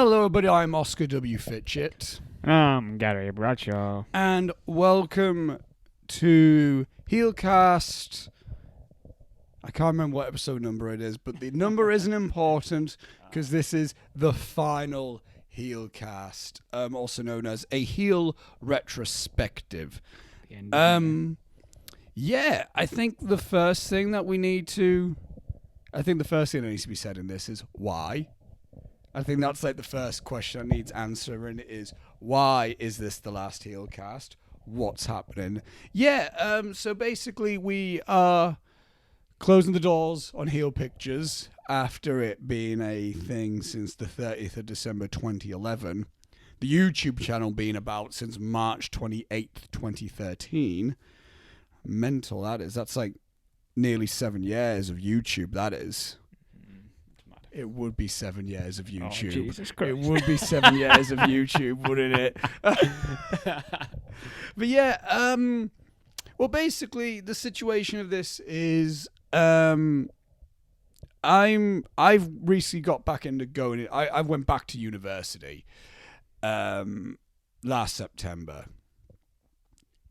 Hello, everybody. I'm Oscar W. Fitchett. I'm Gary Bradshaw. And welcome to Heelcast. I can't remember what episode number it is, but the number isn't important because this is the final Heelcast, also known as a Heel Retrospective. Yeah, I think the first thing that needs to be said in this is why. I think that's like the first question that needs answering is, why is this the last Heelcast? What's happening? Yeah, so basically we are closing the doors on Heel Pictures after it being a thing since the 30th of December 2011. The YouTube channel being about since March 28th, 2013. Mental, that is. That's like nearly 7 years of YouTube, that is. It would be 7 years of YouTube. Oh, Jesus Christ. It would be 7 years of YouTube, wouldn't it? But yeah, well, basically, the situation of this is, I've recently got back into going. I went back to university, last September,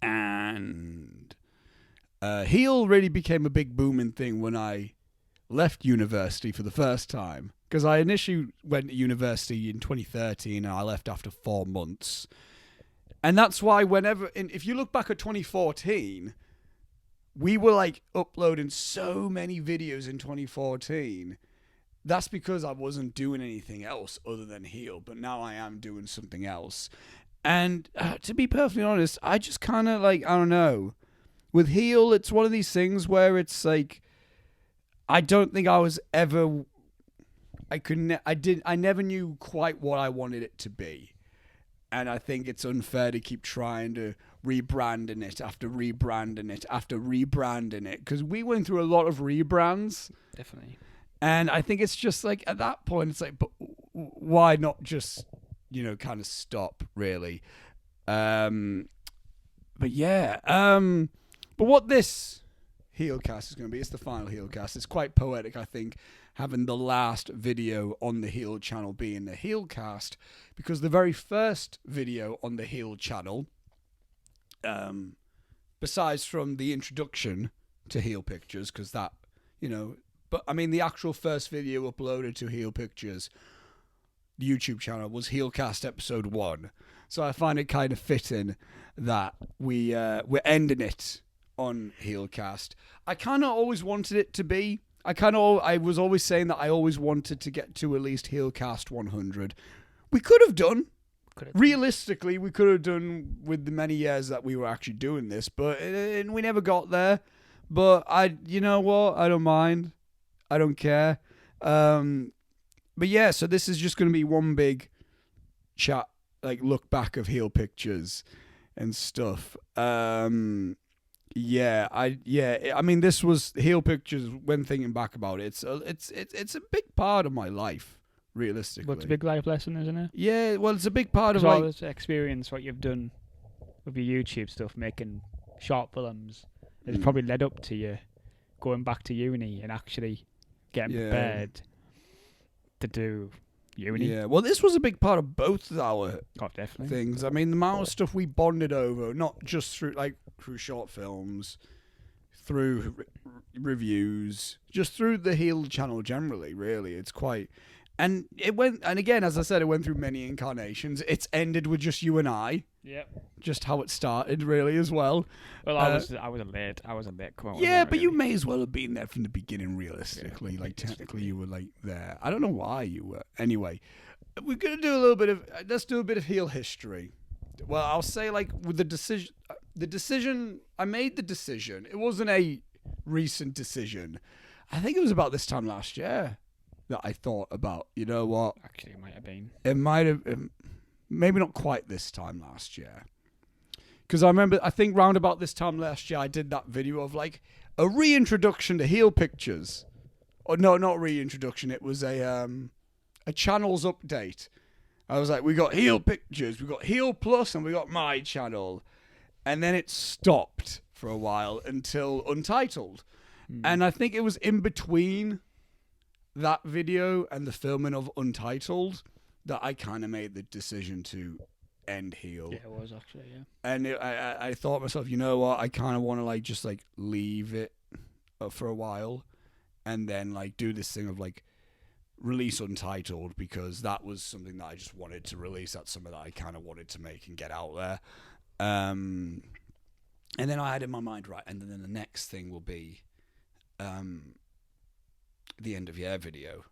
and heel really became a big booming thing when I left university for the first time, because I initially went to university in 2013 and I left after 4 months. And that's why if you look back at 2014, we were like uploading so many videos in 2014. That's because I wasn't doing anything else other than heel, but now I am doing something else. And to be perfectly honest, I just kind of I don't know. With heel, it's one of these things where it's like, I don't think I was ever. I never knew quite what I wanted it to be, and I think it's unfair to keep trying to rebranding it after rebranding it after rebranding it, because we went through a lot of rebrands. Definitely. And I think it's just like at that point, it's like, but why not just kind of stop really? But yeah, but what this Heelcast is going to be, it's the final Heelcast. It's quite poetic, I think, having the last video on the Heel channel being the Heelcast, because the very first video on the Heel channel, besides from the introduction to Heel Pictures, because that, but I mean the actual first video uploaded to Heel Pictures, the YouTube channel, was Heelcast episode 1. So I find it kind of fitting that we're ending it on Heelcast. I kind of always wanted it to be. I was always saying that I always wanted to get to at least Heelcast 100. We could have done. Realistically, we could have done with the many years that we were actually doing this, but we never got there. But you know what? I don't mind. I don't care. But yeah, so this is just going to be one big chat, look back of Heel Pictures and stuff. Yeah, I mean, this was Heel Pictures. When thinking back about it, it's a big part of my life, realistically. Well, it's a big life lesson, isn't it? Yeah, well, it's a big part of all this experience, what you've done with your YouTube stuff, making short films, has probably led up to you going back to uni and actually getting prepared to do uni. Yeah, well, this was a big part of both of our definitely things. I mean, the amount of stuff we bonded over, not just through short films, through reviews, just through the Heel channel generally, really. It's quite... And it went... And again, as I said, it went through many incarnations. It's ended with just you and I. Yep. Just how it started, really, as well. Well, I was a late come on. Yeah, but you may as well have been there from the beginning, realistically. Yeah, technically you were, there. I don't know why you were. Anyway, we're going to do a little bit of... Let's do a bit of Heel history. Well, I'll say, with the decision... I made the decision. It wasn't a recent decision. I think it was about this time last year that I thought about, you know what? Actually, it might have been. It might have... Maybe not quite this time last year. Because I think round about this time last year, I did that video of a reintroduction to Heel Pictures. Or no, not reintroduction. It was a channels update. I was like, we got Heel Pictures, we got Heel Plus, and we got my channel. And then it stopped for a while until Untitled. And I think it was in between that video and the filming of Untitled that I kind of made the decision to end Heel. Yeah, it was actually, yeah. And I thought to myself, you know what? I kind of want to just leave it for a while, and then do this thing of release Untitled, because that was something that I just wanted to release. That's something that I kind of wanted to make and get out there. And then I had in my mind, right, and then the next thing will be the end of year video,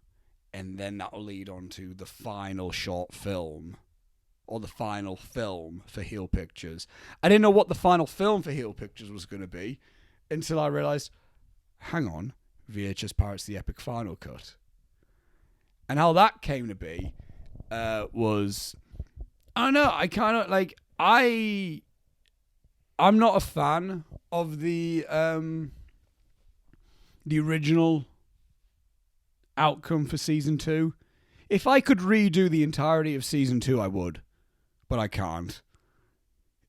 and then that will lead on to the final short film, or the final film for Heel Pictures. I didn't know what the final film for Heel Pictures was going to be until I realised, hang on, VHS Pirates The Epic Final Cut. And how that came to be was, I don't know, I kind of, I'm not a fan of the original outcome for Season 2. If I could redo the entirety of Season 2, I would. But I can't.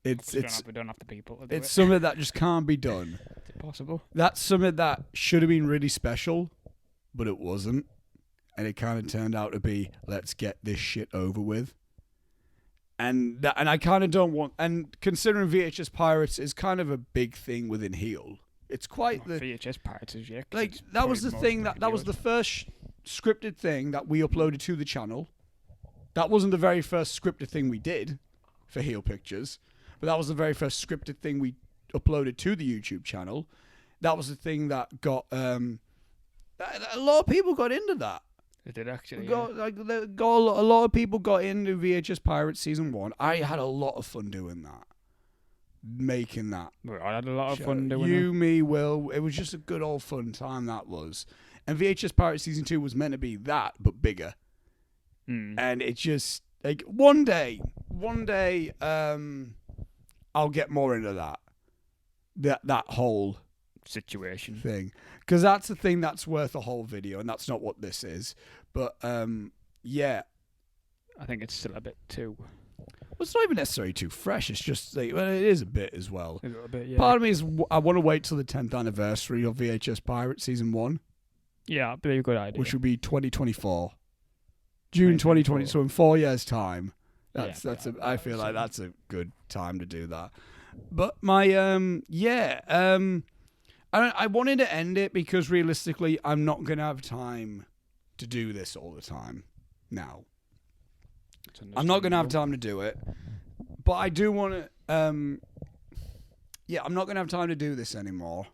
We don't have the people to do it's something that just can't be done. It's impossible. That's something that should have been really special, but it wasn't. And it kind of turned out to be, let's get this shit over with. And I kind of don't want... And considering VHS Pirates is kind of a big thing within Heel, it's quite the... VHS Pirates is, yeah. That was the thing, that was the first scripted thing that we uploaded to the channel. That wasn't the very first scripted thing we did for Heel Pictures, but that was the very first scripted thing we uploaded to the YouTube channel. That was the thing that got... a lot of people got into that. They did actually. A lot of people got into VHS Pirates Season 1. I had a lot of fun doing that. Making that. I had a lot of fun doing it. Me, Will. It was just a good old fun time, that was. And VHS Pirates Season 2 was meant to be that, but bigger. And it just... one day, I'll get more into that. That whole... situation thing, because that's the thing that's worth a whole video, and that's not what this is. But yeah, I think it's still a bit too... Well, it's not even necessarily too fresh. It's just it is a bit as well. A little bit, yeah. Part of me is I want to wait till the 10th anniversary of VHS Pirates Season 1. Yeah, that'd be a good idea. Which would be 2024, June 2020. So in 4 years' time, I feel like that's a good time to do that. But my I wanted to end it because realistically, I'm not going to have time to do this all the time now. I'm not going to have time to do it. But I do want to... I'm not going to have time to do this anymore.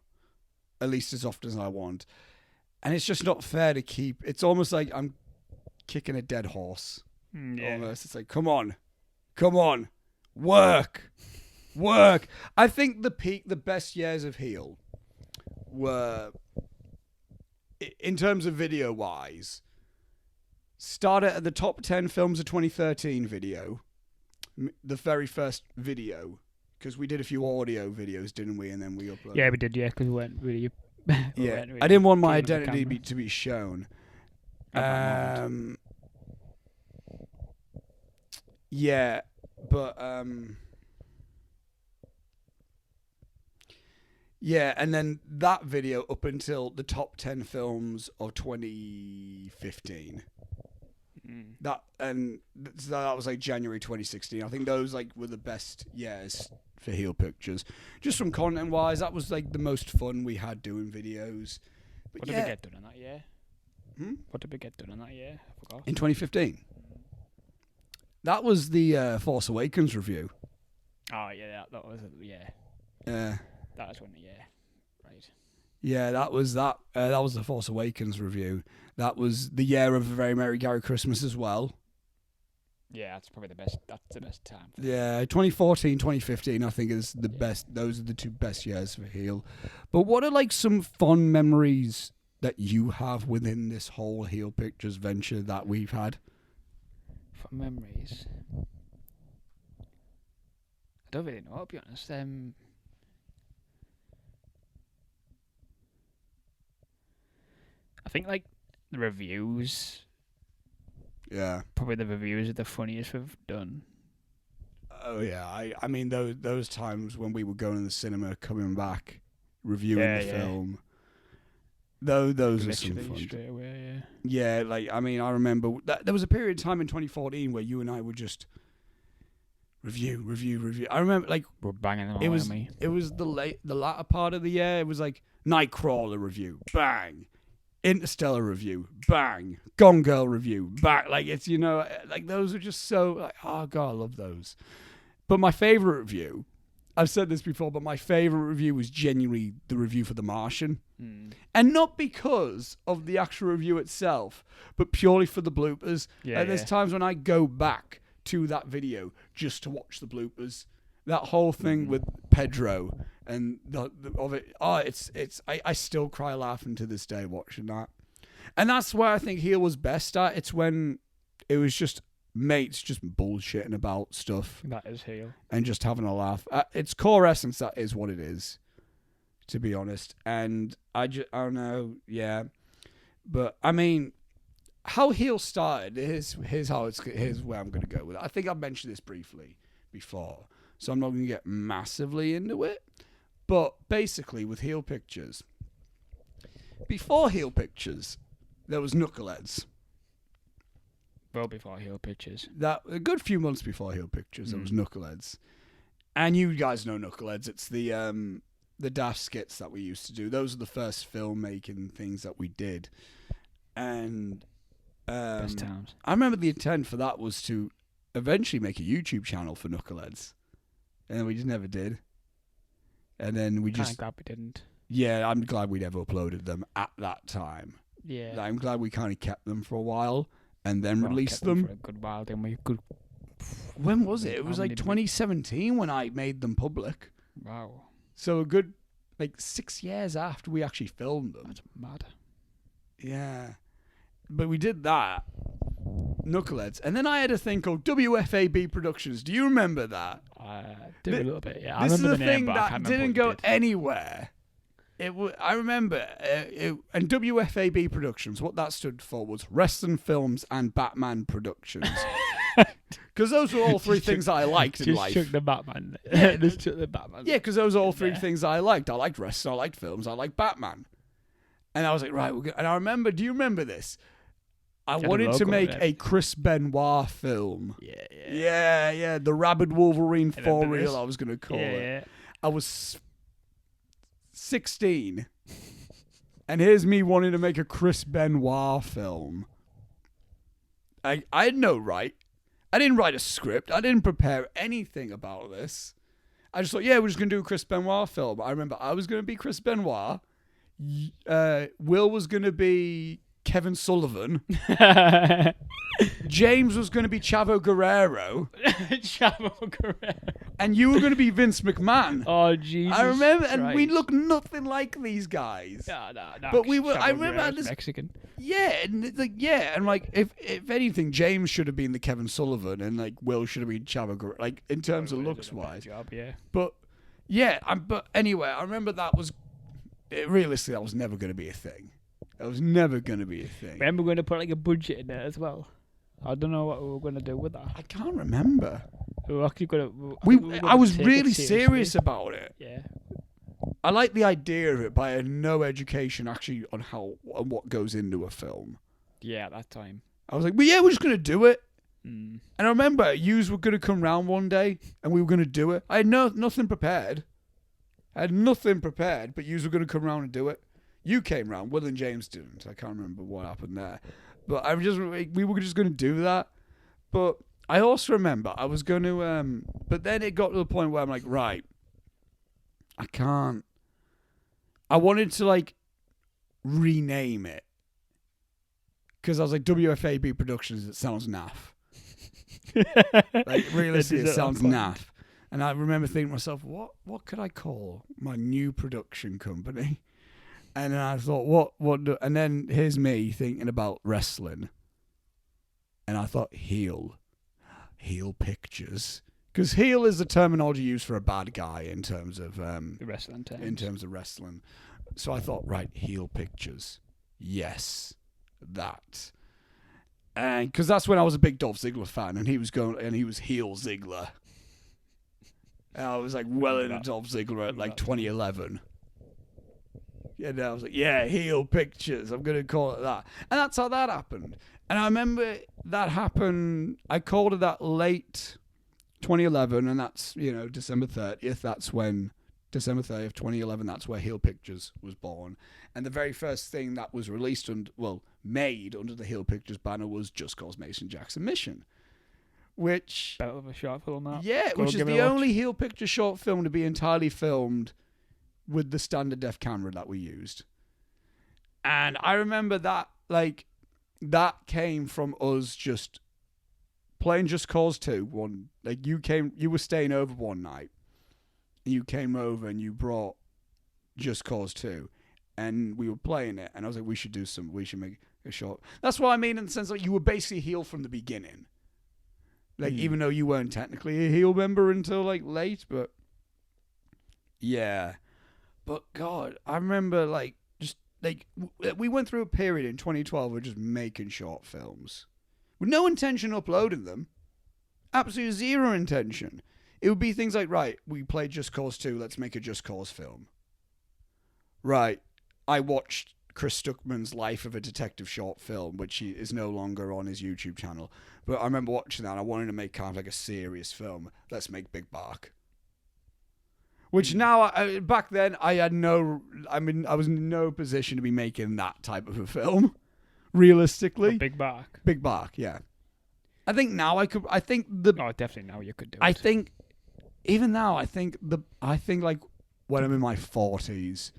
At least as often as I want. And it's just not fair to keep... It's almost like I'm kicking a dead horse. Yeah. Almost. It's like, come on. Work. I think the best years of Heel were, in terms of video wise, started at the top 10 films of 2013 video, the very first video, because we did a few audio videos, didn't we? And then we uploaded. Yeah, we did, yeah, because we weren't really. I didn't want my identity to be shown. Yeah, but yeah, and then that video up until the top 10 films of 2015. That was January 2016. I think those were the best years for Heel Pictures. Just from content wise, that was the most fun we had doing videos. But what did we get done in that year? What did we get done in that year? I forgot. In 2015. That was the Force Awakens review. Oh yeah, that was yeah. Yeah. That was when, yeah, right. Yeah, that was that. That was the Force Awakens review. That was the year of A Very Merry Gary Christmas as well. Yeah, that's probably the best. That's the best time. Yeah, 2014, 2015, I think is the best. Those are the two best years for Heel. But what are some fond memories that you have within this whole Heel Pictures venture that we've had? Fond memories. I don't really know, to be honest. I think the reviews. Yeah. Probably the reviews are the funniest we've done. Oh yeah, I mean those times when we were going to the cinema, coming back, reviewing the film. those are some Literally fun. straight away, Yeah, like, I mean, I remember that there was a period of time in 2014 where you and I would just review. I remember, like, we're banging them it away was on me. the latter part of the year. It was like Nightcrawler review, bang. Interstellar review, bang. Gone Girl review, bang. Like, it's, you know, like, those are just so, like, oh god, I love those. But my favorite review, I've said this before, but my favorite review was genuinely the review for The Martian. And not because of the actual review itself, but purely for the bloopers. Yeah, There's times when I go back to that video just to watch the bloopers. That whole thing with Pedro and of it. Oh, I still cry laughing to this day watching that. And that's where I think Heel was best at. It's when it was just mates just bullshitting about stuff. That is Heel. And just having a laugh. Its core essence, that is what it is, to be honest. And I don't know, yeah. But, I mean, how Heel started, here's where I'm going to go with it. I think I've mentioned this briefly before, so I'm not going to get massively into it. But basically, with Heel Pictures, before Heel Pictures, there was Knuckleheads. Well before Heel Pictures. That a good few months before Heel Pictures, there was Knuckleheads. And you guys know Knuckleheads. It's the daft skits that we used to do. Those are the first filmmaking things that we did. And Best times. I remember the intent for that was to eventually make a YouTube channel for Knuckleheads. And we just never did. And then we just... I'm glad we didn't. Yeah, I'm glad we never uploaded them at that time. Yeah. I'm glad we kind of kept them for a while and then released kept them. for a good while, didn't we? Good. When was it? It How was many like did we- 2017 when I made them public. Wow. So a good, like, 6 years after we actually filmed them. That's mad. Yeah. But we did that. Knuckleheads. And then I had a thing called WFAB Productions. Do you remember that? I did a little bit, yeah. I This is remember the the name, thing but I that can't remember didn't what go you did. anywhere. I remember, and WFAB Productions, what that stood for was Wrestling Films and Batman Productions. Because those were all three things I liked in Just life. took the Batman. Yeah, Just took the Batman. Yeah, because those are all three Yeah. things I liked. I liked wrestling, I liked films, I liked Batman. And I was like, right, and I remember, do you remember this? I Had a wanted to logo make on it. a Chris Benoit film. Yeah. Yeah, the Rabid Wolverine I for remember real, this. I was going to call Yeah, it. yeah. I was 16. And here's me wanting to make a Chris Benoit film. I had no right. I didn't write a script. I didn't prepare anything about this. I just thought, yeah, we're just going to do a Chris Benoit film. I remember I was going to be Chris Benoit. Will was going to be Kevin Sullivan. James was going to be Chavo Guerrero. Chavo Guerrero. And you were going to be Vince McMahon. Oh, Jesus. I remember, and we Christ. looked nothing like these guys. No, But we were- Chavo I remember I Guerrero's just- Mexican. Yeah, and it's like, yeah, and like if anything, James should have been the Kevin Sullivan, and like Will should have been Chavo Guerrero, like in terms of Would've looks done a better wise. job, yeah. But yeah, but anyway, I remember that was realistically that was never going to be a thing. That was never going to be a thing. Remember, we're going to put like a budget in there as well. I don't know what we were going to do with that. I can't remember. We were actually going to. I was really serious about it. Yeah. I like the idea of it, but I had no education actually on what goes into a film. Yeah, at that time. I was like, well, yeah, we're just going to do it. Mm. And I remember yous were going to come round one day and we were going to do it. I had nothing prepared. I had nothing prepared, but yous were going to come round and do it. You came round, Will and James didn't. I can't remember what happened there. But we were just going to do that. But I also remember I was going to, but then it got to the point where I'm like, right, I can't. I wanted to like rename it. Because I was like, WFAB Productions, it sounds naff. Like, realistically, it sounds naff. And I remember thinking to myself, what could I call my new production company? And then I thought, and then here's me thinking about wrestling. And I thought, heel pictures. Because heel is the terminology used for a bad guy in terms of The wrestling terms. in terms of wrestling. So I thought, right, heel pictures. Yes, that. And because that's when I was a big Dolph Ziggler fan, and he was heel Ziggler. And I was like well into Dolph Ziggler at like 2011. And I was like, yeah, Heel Pictures. I'm going to call it that. And that's how that happened. And I remember that happened, I called it that late 2011, and that's, December 30th. That's when, December 30th, 2011, that's where Heel Pictures was born. And the very first thing that was released, made under the Heel Pictures banner was Just Cause Mason Jackson Mission. Which... Better of a short film, that. Yeah, which is the only Heel Pictures short film to be entirely filmed with the standard def camera that we used. And I remember that, that came from us just playing Just Cause 2. You were staying over one night, and you came over and you brought Just Cause 2, and we were playing it, and I was like, we should make a short. That's what I mean, in the sense you were basically heel from the beginning. Even though you weren't technically a heel member until, late, but... Yeah. But, God, I remember, we went through a period in 2012 of just making short films. With no intention of uploading them. Absolutely zero intention. It would be things like, right, we played Just Cause 2, let's make a Just Cause film. Right, I watched Chris Stuckman's Life of a Detective short film, which he is no longer on his YouTube channel. But I remember watching that and I wanted to make kind of a serious film. Let's make Big Bark. Which now, back then, I was in no position to be making that type of a film. Realistically. Big Bark. Big Bark, yeah. I think now I could, Oh, definitely now you could do it. I think, even now, when I'm in my 40s,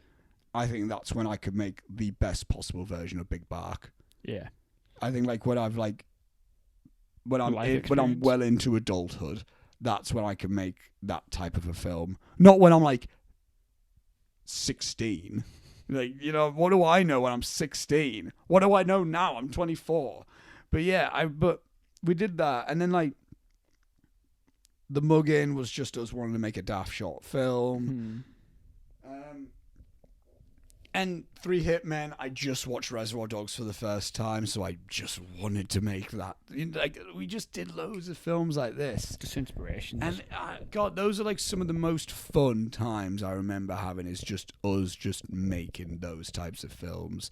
I think that's when I could make the best possible version of Big Bark. Yeah. I think when I'm well into adulthood, that's when I can make that type of a film. Not when I'm 16. What do I know when I'm 16? What do I know now? I'm 24. But yeah, but we did that, and then The Muggin was just us wanting to make a daft short film. And Three Hitmen, I just watched Reservoir Dogs for the first time, so I just wanted to make that. We just did loads of films like this. Just inspirations. And, God, those are some of the most fun times I remember having, is just us just making those types of films.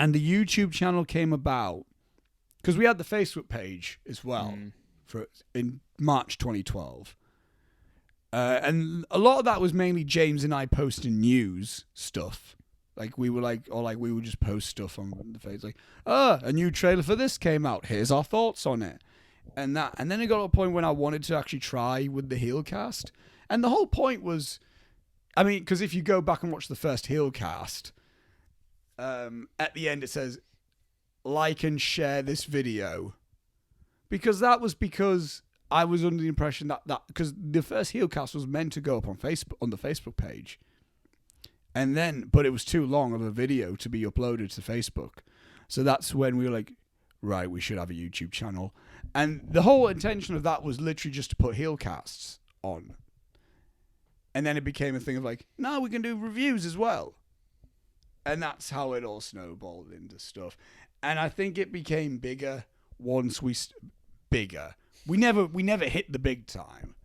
And the YouTube channel came about, because we had the Facebook page as well, in March 2012. And a lot of that was mainly James and I posting news stuff. We would we would just post stuff on the face, a new trailer for this came out. Here's our thoughts on it, and then it got to a point when I wanted to actually try with the Heelcast, and the whole point was, because if you go back and watch the first Heelcast, at the end it says, like and share this video, because I was under the impression that because the first Heelcast was meant to go up on Facebook, on the Facebook page. But it was too long of a video to be uploaded to Facebook. So that's when we were like, right, we should have a YouTube channel. And the whole intention of that was literally just to put Heelcasts on. And then it became a thing of no, we can do reviews as well. And that's how it all snowballed into stuff. And I think it became bigger once bigger. We never hit the big time.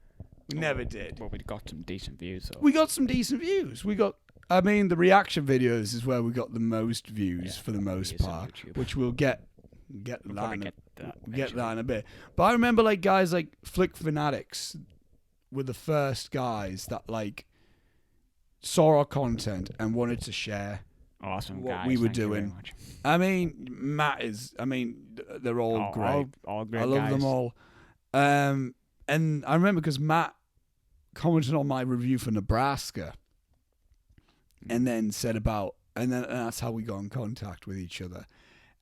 We never did. Well, we got some decent views. We got some decent views. The reaction videos is where we got the most views for the most part, which we'll get that in a bit. But I remember guys like Flick Fanatics were the first guys that saw our content and wanted to share awesome what guys, we were doing. Matt is. They're all great. All great. I love them all. And I remember because Matt commented on my review for Nebraska. And then and that's how we got in contact with each other.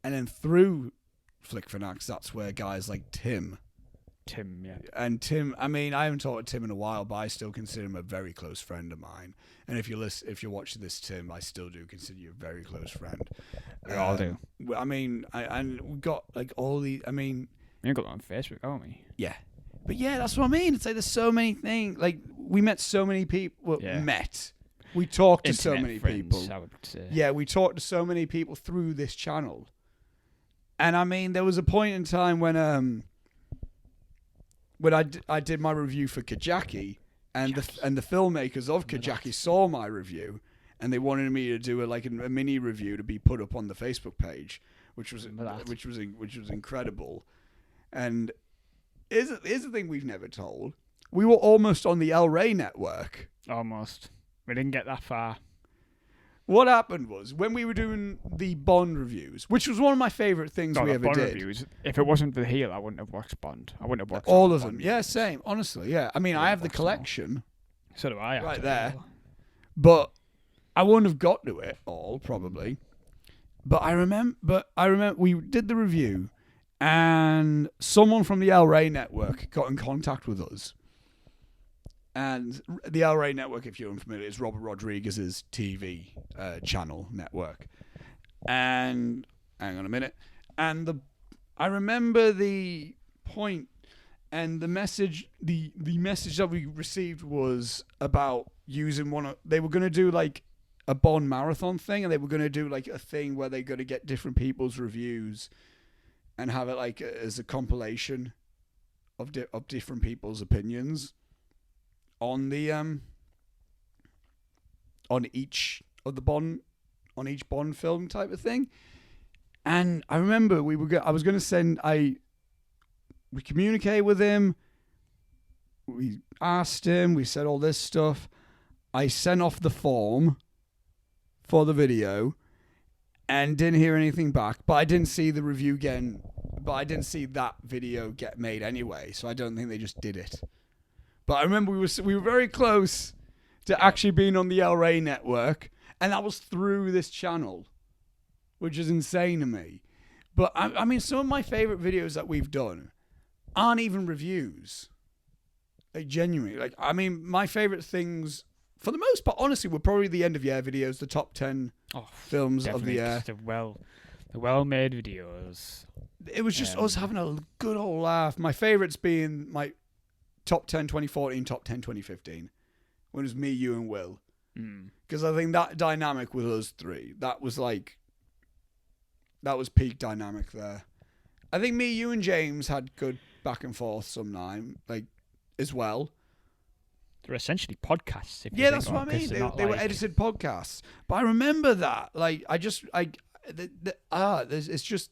And then through Flick Fanatics, that's where guys like Tim, yeah. And Tim, I haven't talked to Tim in a while, but I still consider him a very close friend of mine. And if you're watching this, Tim, I still do consider you a very close friend. We all do. And we got all the, we got on Facebook, haven't we? Yeah. But yeah, that's what I mean. It's there's so many things. We met so many people. We talked to so many people. I would say. Yeah, we talked to so many people through this channel. And there was a point in time when I did my review for Kajaki, and the filmmakers of Kajaki saw my review, and they wanted me to do a mini review to be put up on the Facebook page, which was incredible. And here's the thing we've never told: we were almost on the El Rey network. Almost. We didn't get that far. What happened was, when we were doing the Bond reviews, which was one of my favourite things we ever Bond did. Reviews, if it wasn't for the heel, I wouldn't have watched Bond. I wouldn't have watched all of them. Bond Yeah, reviews. same. Honestly, yeah. I mean, I have the collection. So do I. Right there. But I wouldn't have got to it all, probably. But I remember we did the review, and someone from the El Rey network got in contact with us. And the El Rey network, if you're unfamiliar, is Robert Rodriguez's TV channel network. And hang on a minute. And I remember the point, and the message that we received was about using they were going to do like a Bond marathon thing, and they were going to do like a thing where they're going to get different people's reviews and have it like as a compilation of different people's opinions on the on each Bond film type of thing. And I remember we communicated with him, we asked him, we said all this stuff. I sent off the form for the video and didn't hear anything back, but I didn't see the review I didn't see that video get made anyway, so I don't think they just did it. But I remember we were very close to actually being on the El Rey network, and that was through this channel, which is insane to me. But I mean, some of my favorite videos that we've done aren't even reviews. Like, genuinely. Like, I mean, my favorite things, for the most part, honestly, were probably the end of year videos, the top 10 films of the year. The well-made videos. It was just us having a good old laugh. My favorites being my top 10 2014, top 10 2015. When it was me, you, and Will. Because I think that dynamic with us three, that was peak dynamic there. I think me, you, and James had good back and forth sometime, like, as well. They're essentially podcasts. Yeah, that's what I mean. They were edited podcasts. But I remember that. Like, it's just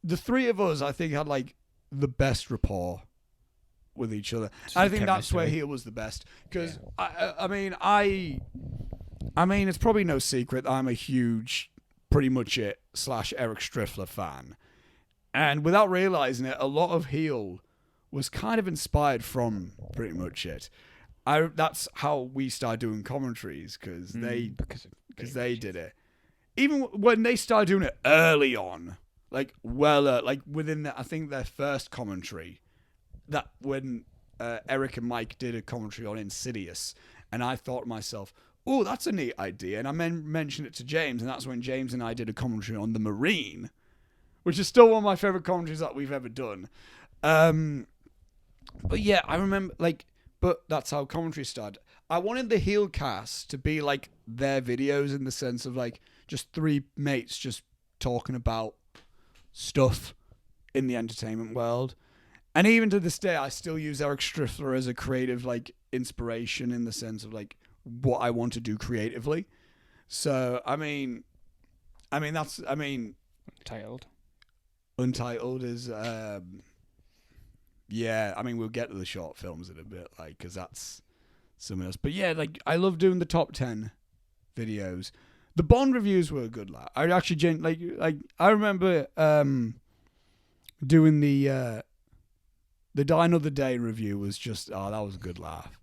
the three of us, I think, had like the best rapport with each other. I think that's where Heel was the best. Because, I mean, it's probably no secret I'm a huge Pretty Much It / Eric Striffler fan. And without realizing it, a lot of Heel was kind of inspired from Pretty Much It. That's how we started doing commentaries, because they did it. Even when they started doing it early on, like within I think their first commentary, that when Eric and Mike did a commentary on Insidious, and I thought to myself, oh, that's a neat idea. And I mentioned it to James, and that's when James and I did a commentary on The Marine, which is still one of my favorite commentaries that we've ever done. But yeah, I remember, but that's how commentary started. I wanted the Heel cast to be like their videos, in the sense of like just three mates just talking about stuff in the entertainment world. And even to this day, I still use Eric Striffler as a creative inspiration, in the sense of like what I want to do creatively. So Untitled is yeah, I mean, we'll get to the short films in a bit, because that's something else. But yeah, I love doing the top 10 videos. The Bond reviews were a good laugh. I actually I remember doing the Die Another Day review was just that was a good laugh.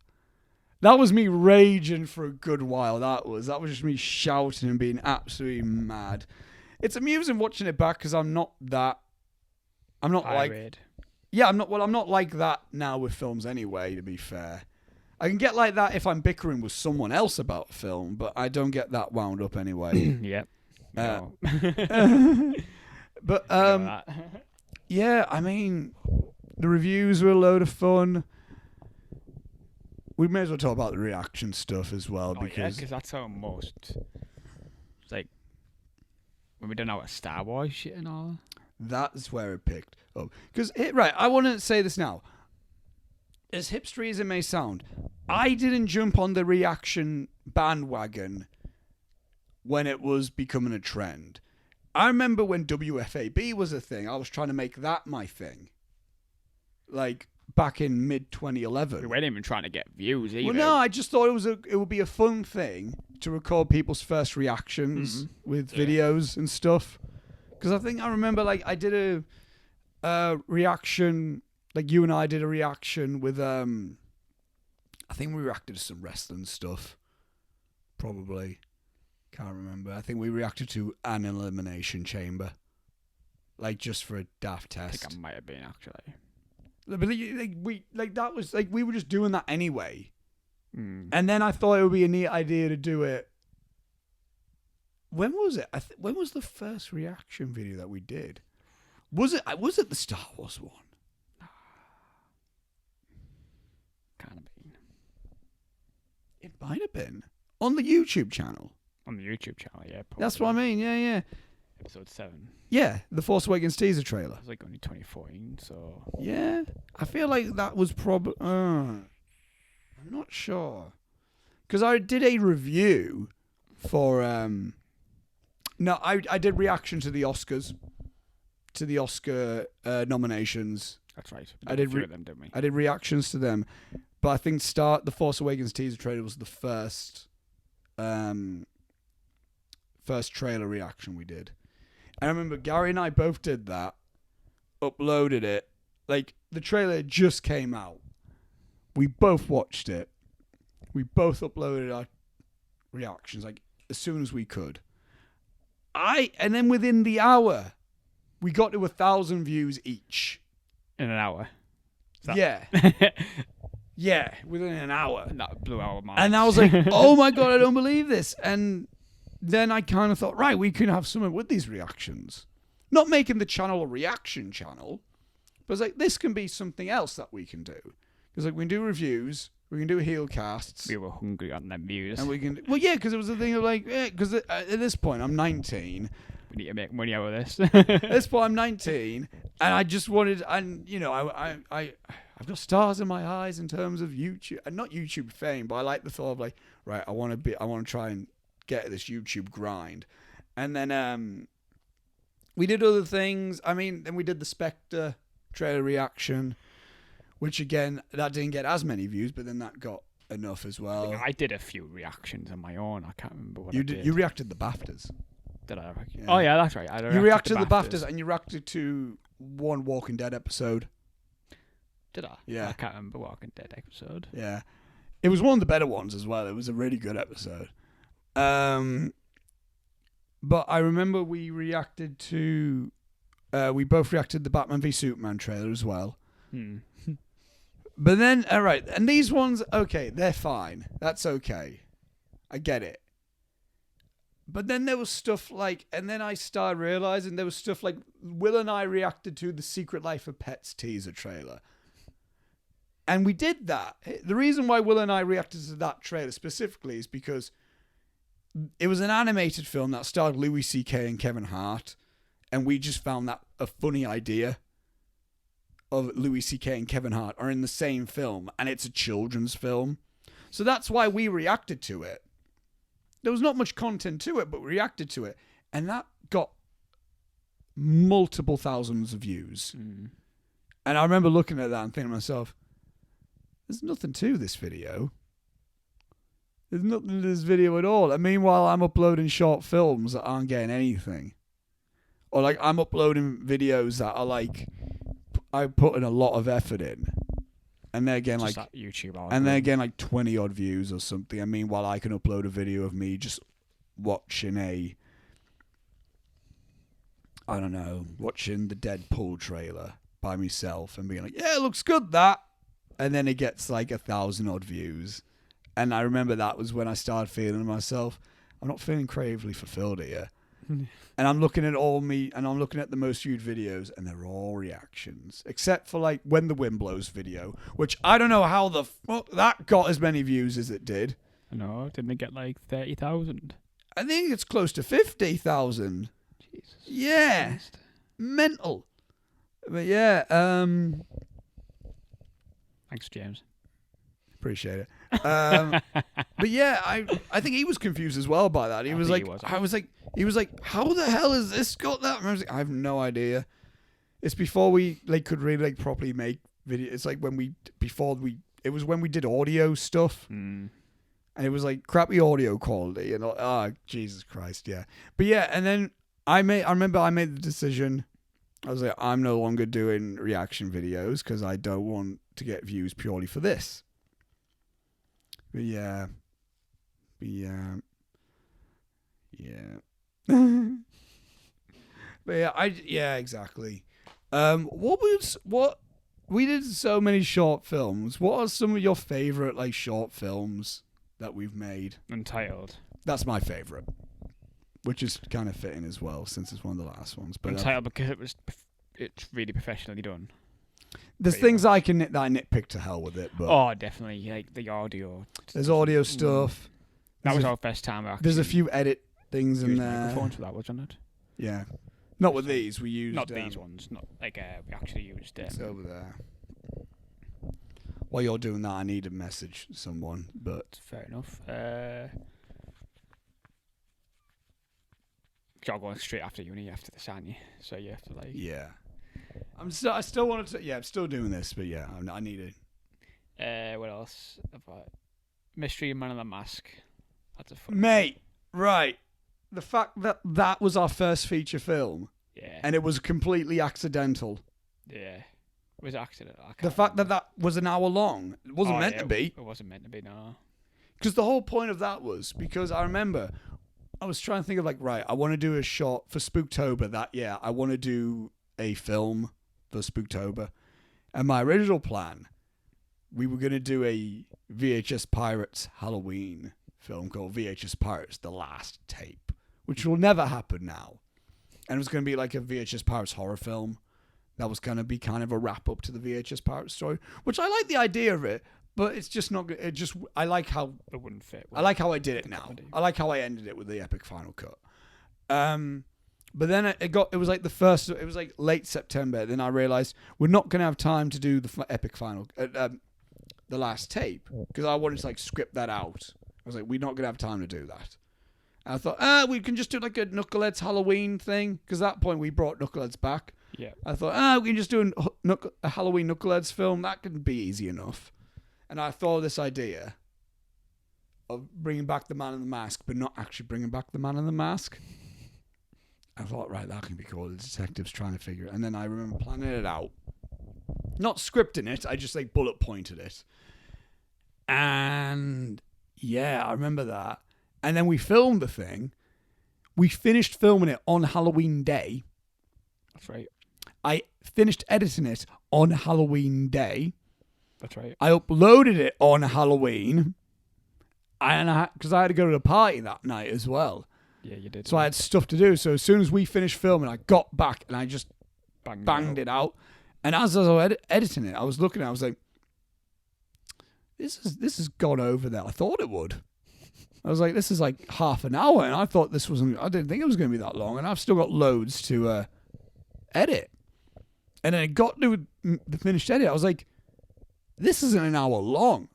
That was me raging for a good while. That was just me shouting and being absolutely mad. It's amusing watching it back, because I'm not irate. Yeah, I'm not like that now with films anyway, to be fair. I can get like that if I'm bickering with someone else about a film, but I don't get that wound up anyway. Yep. No. But yeah, I mean, the reviews were a load of fun. We may as well talk about the reaction stuff as well, because that's how most, it's like when we done our Star Wars shit and all. That's where it picked up. Because, right, I want to say this now. As hipstery as it may sound, I didn't jump on the reaction bandwagon when it was becoming a trend. I remember when WFAB was a thing. I was trying to make that my thing. Like back in mid 2011. We weren't even trying to get views either. Well, no, I just thought it would be a fun thing to record people's first reactions with videos and stuff. Because I remember like I did a reaction, like you and I did a reaction with I think we reacted to some wrestling stuff. Probably. Can't remember. I think we reacted to an Elimination Chamber. Like just for a daft test. I think I might have been actually. But we were just doing that anyway. Mm. And then I thought it would be a neat idea to do it. When was it? When was the first reaction video that we did? Was it the Star Wars one? Can't have been. It might have been on the YouTube channel. On the YouTube channel, yeah. Probably. That's what I mean. Yeah. Episode 7. Yeah, the Force Awakens teaser trailer. It was like only 2014, so. Yeah, I feel like that was probably. I'm not sure, because I did a review for. No, I did reaction to the Oscars, to the Oscar nominations. That's right. I did them, didn't we? I did reactions to them, but I think the Force Awakens teaser trailer was the first trailer reaction we did. And I remember Gary and I both did that, uploaded it. Like, the trailer just came out. We both watched it. We both uploaded our reactions, like, as soon as we could. And then within the hour, we got to 1,000 views each. In an hour? Yeah. Yeah, within an hour. And that blew our minds. And I was like, oh my God, I don't believe this. And then I kind of thought, right, we can have something with these reactions. Not making the channel a reaction channel, but it's like, this can be something else that we can do. Because like we can do reviews, we can do heel casts. We were hungry on them views. And we can, well, yeah, because it was the thing of like, because at this point, I'm 19. We need to make money out of this. At this point, I'm 19, and I just wanted, and you know, I've got stars in my eyes in terms of YouTube, and not YouTube fame, but I like the thought of like, right, I want to try and get this YouTube grind. And then we did other things. I mean, then we did the Spectre trailer reaction, which again, that didn't get as many views, but then that got enough as well. I did a few reactions on my own. I can't remember what you I did. You reacted to the BAFTAs. Did I? Yeah. Oh yeah, that's right. You reacted to the BAFTAs, and you reacted to one Walking Dead episode. Did I? Yeah. I can't remember Walking Dead episode. Yeah. It was one of the better ones as well. It was a really good episode. But I remember we reacted to... we both reacted to the Batman v Superman trailer as well. But then, all right, and these ones, okay, they're fine. That's okay. I get it. But then there was stuff like, and then I started realizing there was stuff like Will and I reacted to the Secret Life of Pets teaser trailer. And we did that. The reason why Will and I reacted to that trailer specifically is because it was an animated film that starred Louis C.K. and Kevin Hart. And we just found that a funny idea of Louis C.K. and Kevin Hart are in the same film. And it's a children's film. So that's why we reacted to it. There was not much content to it, but we reacted to it. And that got multiple thousands of views. And I remember looking at that and thinking to myself, there's nothing to this video. There's nothing to this video at all. And meanwhile, I'm uploading short films that aren't getting anything. Or like I'm uploading videos that are like, I put in a lot of effort in. And they're getting just like YouTube, and they're getting like 20 odd views or something. And meanwhile, I can upload a video of me just watching watching the Deadpool trailer by myself and being like, yeah, it looks good, that. And then it gets like 1,000 odd views. And I remember that was when I started feeling to myself, I'm not feeling creatively fulfilled here. And I'm looking at I'm looking at the most viewed videos, and they're all reactions. Except for like When the Wind Blows video, which I don't know how the fuck that got as many views as it did. No, didn't it get like 30,000? I think it's close to 50,000. Jesus. Yeah. Christ. Mental. But yeah, Thanks, James. appreciate it. But yeah, I think he was confused as well by that. He was like, he was like, how the hell has this got that? And I was like, I have no idea. It's before we could really properly make video. It's like when it was when we did audio stuff, and it was like crappy audio quality, and Jesus Christ, yeah. But yeah, and then I remember I made the decision. I was like, I'm no longer doing reaction videos because I don't want to get views purely for this. But yeah. But yeah, exactly. What we did so many short films. What are some of your favorite short films that we've made? Untitled. That's my favorite, which is kind of fitting as well since it's one of the last ones. But Untitled because it's really professionally done. There's things I nitpick to hell with it, but definitely like the audio. There's audio stuff. That was our best time. Actually. There's a few edit things in there. Microphones for that, wasn't it? Yeah, not with these. We used not these ones. Not we actually used it. It's over there. While you're doing that, I need to message someone, but fair enough. You're going straight after uni after this, aren't you? So you have to yeah. I still wanted to. Yeah, I'm still doing this, but yeah, I need it. What else? About Mystery Man in the Mask. That's a fun mate. Right, the fact that that was our first feature film. Yeah. And it was completely accidental. Yeah. It was accidental. The fact that was an hour long. It wasn't meant to be. It wasn't meant to be, no. Because the whole point of that was because I remember I was trying to think of right, I want to do a shot for Spooktober that year. I want to do a film for Spooktober. And my original plan, we were going to do a VHS Pirates Halloween film called VHS Pirates The Last Tape, which will never happen now. And it was going to be like a VHS Pirates horror film. That was going to be kind of a wrap up to the VHS Pirates story, which I like the idea of it, but it's just not. I like how it wouldn't fit. I like how I did it now. I like how I ended it with the epic final cut. But then it was like it was like late September. Then I realized we're not going to have time to do the epic final, the last tape, because I wanted to script that out. I was like, we're not going to have time to do that. And I thought, we can just do like a Knuckleheads Halloween thing, because at that point we brought Knuckleheads back. Yeah. I thought, we can just do a Halloween Knuckleheads film. That can be easy enough. And I thought of this idea of bringing back the Man in the Mask, but not actually bringing back the Man in the Mask. I thought, right, that can be cool. The detective's trying to figure it. And then I remember planning it out. Not scripting it. I just bullet pointed it. And yeah, I remember that. And then we filmed the thing. We finished filming it on Halloween Day. That's right. I finished editing it on Halloween Day. That's right. I uploaded it on Halloween. Because I had to go to the party that night as well. Yeah, you did. So I had stuff to do. So as soon as we finished filming, I got back and I just banged it out. And as I was editing it, I was looking at it, I was like, this has gone over there. I thought it would. I was like, this is like half an hour. And I thought I didn't think it was going to be that long. And I've still got loads to edit. And then it got to the finished edit. I was like, this isn't an hour long.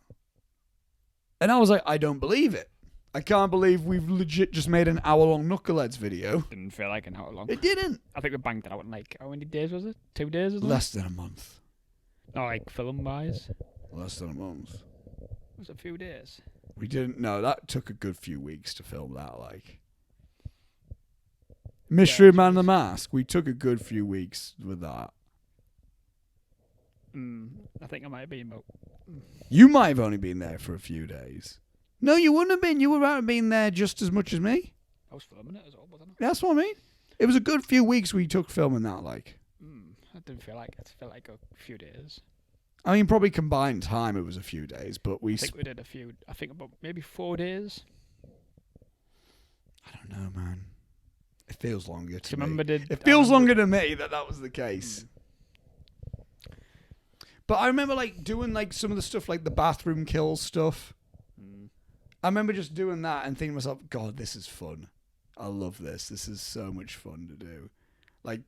And I was like, I don't believe it. I can't believe we've legit just made an hour-long Knuckleheads video. Didn't feel like an hour long. It didn't. I think we banged it out in how many days was it? 2 days or something? Less than a month. No, film-wise. Less than a month. It was a few days. We didn't. No, that took a good few weeks to film that. Mystery Man in the Mask. We took a good few weeks with that. I think I might have been about. You might have only been there for a few days. No, you wouldn't have been. You would have been there just as much as me. I was filming it as well, wasn't I? That's what I mean. It was a good few weeks we took filming that. I didn't feel like it. It felt like a few days. I mean, probably combined time it was a few days, but I think we did a few. I think about maybe 4 days. I don't know, man. It feels longer to me. It feels longer to me that was the case. But I remember doing some of the stuff like the bathroom kill stuff. I remember just doing that and thinking to myself, God, this is fun. I love this. This is so much fun to do.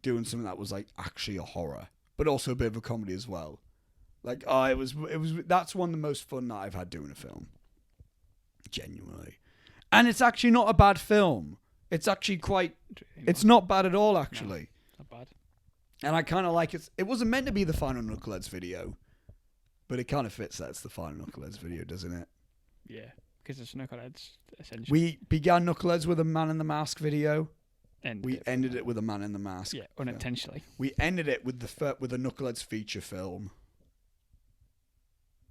Doing something that was actually a horror, but also a bit of a comedy as well. It was that's one of the most fun that I've had doing a film. Genuinely. And it's actually not a bad film. It's actually it's not bad at all, actually. No, not bad. And I kind of like it. It wasn't meant to be the final Knuckleheads video, but it kind of fits that it's the final Knuckleheads video, doesn't it? Yeah, because it's Knuckleheads, essentially. We began Knuckleheads with a Man in the Mask video. We ended it with a Man in the Mask. Yeah, unintentionally. We ended it with with a Knuckleheads feature film.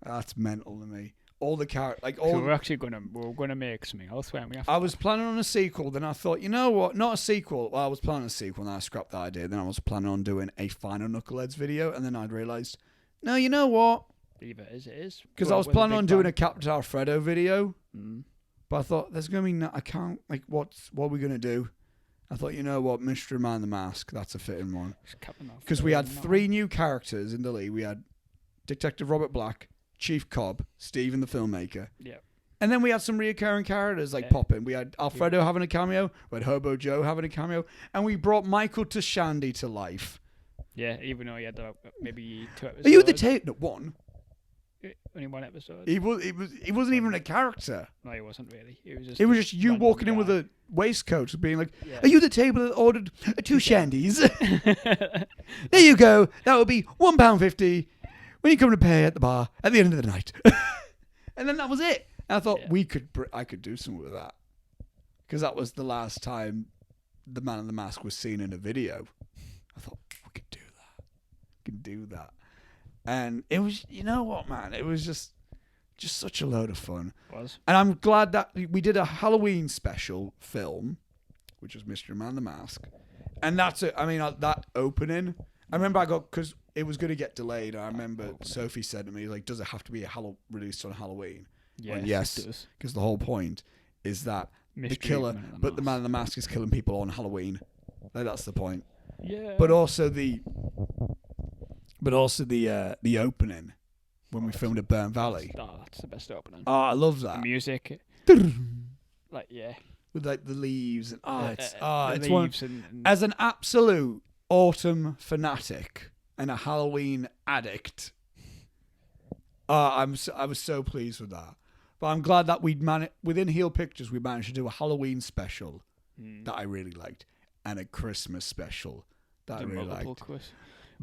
That's mental to me. All the characters, So we're gonna make something else, weren't we? I was planning on a sequel, then I thought, you know what? Not a sequel. Well, I was planning a sequel, and I scrapped that idea. Then I was planning on doing a final Knuckleheads video, and then I'd realised, no, you know what? Leave it as it is. Because I was planning on doing a Captain Alfredo video, but I thought there's gonna be I can't what are we gonna do? I thought, you know what, Mr. Man in the Mask, that's a fitting one. Because we had 3 new characters in the lead. We had Detective Robert Black, Chief Cobb, Steven the filmmaker. Yeah. And then we had some reoccurring characters pop in. We had Alfredo having a cameo, we had Hobo Joe having a cameo, and we brought Michael Tashandy to life. Yeah, even though he had maybe 2 episodes. Are you the tape? No, 1. Only 1 episode. He wasn't even a character. No, he wasn't really. It was just you walking in with a waistcoat, being like, "Are you the table that ordered 2 shandies? There you go. That would be £1.50 when you come to pay at the bar at the end of the night." And then that was it. And I thought I could do something with that, because that was the last time the Man in the Mask was seen in a video. I thought we could do that. We can do that. And it was, you know what, man? It was just such a load of fun. It was. And I'm glad that we did a Halloween special film, which was Mr. Man the Mask. And that's it. I mean, that opening, I remember because it was going to get delayed. I remember Sophie said to me, like, does it have to be released on Halloween? Yeah, yes. It does. Because the whole point is that the killer, but the Man in the Mask is killing people on Halloween. Like, that's the point. Yeah. But also the opening when we filmed at Burn Valley. That's the best opening. Oh, I love that. The music. Like, yeah. With like the leaves and it's leaves one, as an absolute autumn fanatic and a Halloween addict. I was so pleased with that. But I'm glad that within Heel Pictures we managed to do a Halloween special that I really liked, and a Christmas special that I really liked.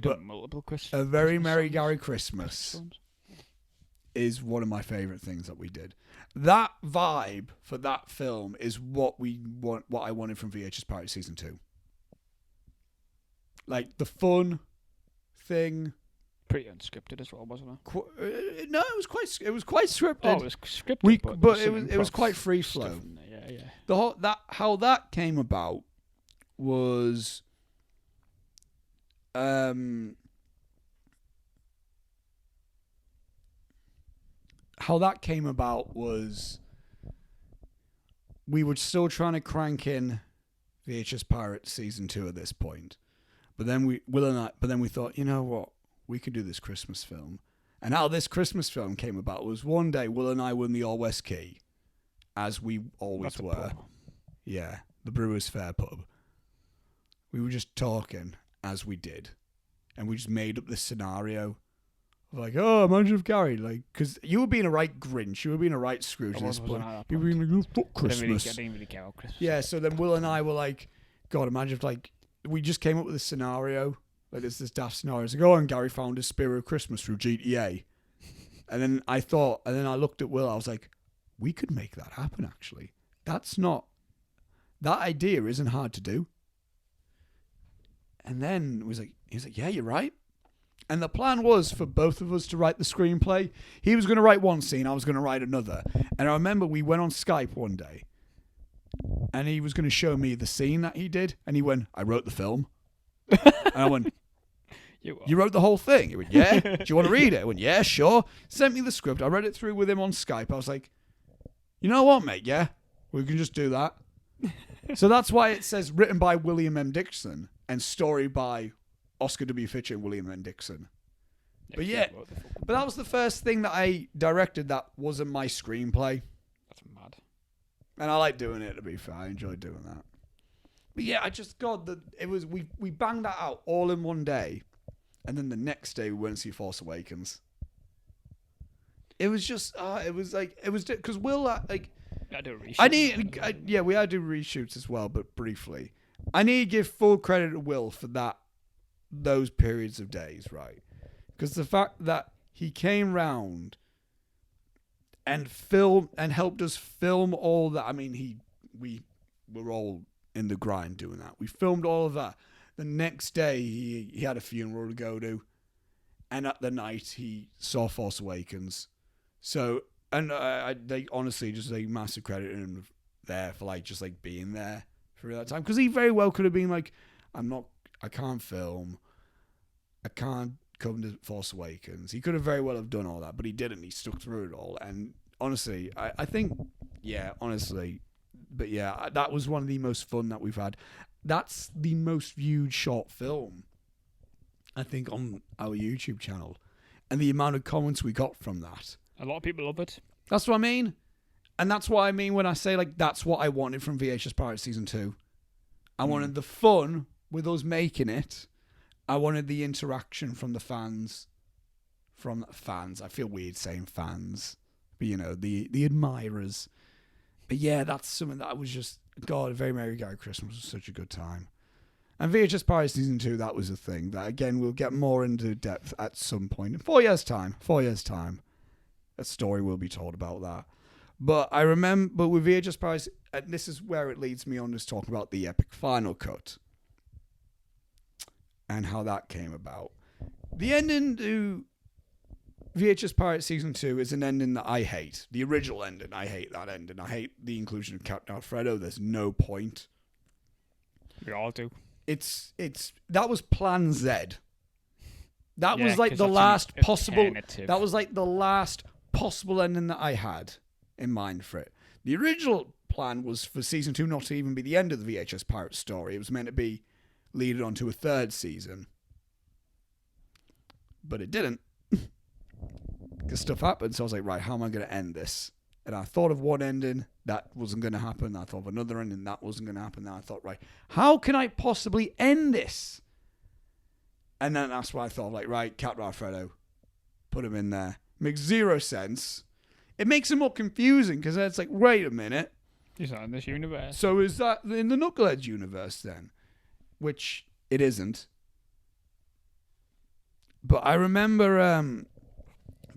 Multiple Christmas. A Very Merry Gary Christmas is one of my favourite things that we did. That vibe for that film is what I wanted from VHS Party Season 2. Like the fun thing. Pretty unscripted as well, wasn't it? No, it was quite scripted. Oh, it was scripted, but it was quite free flow. Yeah. How that came about was we were still trying to crank in VHS Pirate Season 2 at this point. But then we thought, you know what? We could do this Christmas film. And how this Christmas film came about was one day Will and I were in the All West Key, as we always were. Yeah, the Brewers Fair pub. We were just talking as we did. And we just made up this scenario. Like, oh, imagine if Gary, like, because you were being a right Grinch, you were being a right Scrooge at this point. You were being like, oh, fuck Christmas. I didn't really care about Christmas. Yeah, so then Will and I were like, God, imagine if, like, we just came up with a scenario. Like, there's this daft scenario. It's like, oh, and Gary found his Spirit of Christmas through GTA. And then I looked at Will, I was like, we could make that happen, actually. That idea isn't hard to do. And then he was like, yeah, you're right. And the plan was for both of us to write the screenplay. He was going to write one scene, I was going to write another. And I remember we went on Skype one day, and he was going to show me the scene that he did. And he went, I wrote the film. And I went, you wrote the whole thing? He went, yeah. Do you want to read it? I went, yeah, sure. Sent me the script. I read it through with him on Skype. I was like, you know what, mate? Yeah, we can just do that. So that's why it says written by William M. Dixon and story by Oscar W. Fisher and William M. Dixon. But but that was the first thing that I directed that wasn't my screenplay. That's mad. And I like doing it, to be fair. I enjoyed doing that. But yeah, we banged that out all in one day. And then the next day we went to see Force Awakens. It was just, because Will, like, I do reshoot. We had to do reshoots as well, but briefly. I need to give full credit to Will for those periods of days, right? Because the fact that he came round and helped us film all that. I mean, we were all in the grind doing that. We filmed all of that. The next day, he had a funeral to go to, and at the night he saw Force Awakens. So, and they honestly just like massive credit him there for like just like being there for that time, because he very well could have been like, I can't film, I can't come to Force Awakens. He could have very well have done all that, but he didn't. He stuck through it all, and honestly, I think, but yeah, that was one of the most fun that we've had. That's the most viewed short film, I think, on our YouTube channel, and the amount of comments we got from that. A lot of people love it. That's what I mean. And that's what I mean when I say, like, that's what I wanted from VHS Pirates Season 2. I wanted the fun with us making it. I wanted the interaction from the fans. I feel weird saying fans. But, you know, the admirers. But, yeah, that's something that was just... God, A Very Merry Gary Christmas was such a good time. And VHS Pirates Season 2, that was a thing. That, again, we'll get more into depth at some point. In 4 years' time. A story will be told about that. But I remember with VHS Pirates, and this is where it leads me on, is talking about the epic final cut and how that came about. The ending to VHS Pirates Season 2 is an ending that I hate. The original ending, I hate that ending. I hate the inclusion of Captain Alfredo. There's no point. We all do. That was Plan Z. That was like the last possible. That was like the last possible ending that I had in mind for it. The original plan was for Season 2 not to even be the end of the VHS Pirates story. It was meant to be leading on to a third season. But it didn't. Because stuff happened, so I was like, right, how am I going to end this? And I thought of one ending, that wasn't going to happen. I thought of another ending, that wasn't going to happen. Then I thought, right, how can I possibly end this? And then that's why I thought, like, right, Captain Alfredo, put him in there. Makes zero sense. It makes it more confusing, because it's like, wait a minute. He's not in this universe. So is that in the Knuckleheads universe then? Which it isn't. But I remember,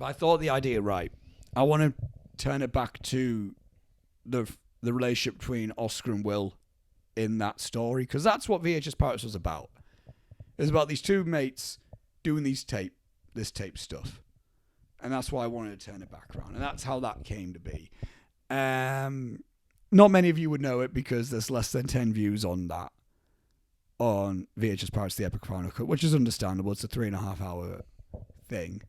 I thought the idea, right, I want to turn it back to the relationship between Oscar and Will in that story, because that's what VHS Pirates was about. It was about these two mates doing this tape stuff. And that's why I wanted to turn it back around. And that's how that came to be. Not many of you would know it because there's less than 10 views on that. On VHS Pirates The Epic Final Cut, which is understandable. It's a 3.5 hour thing.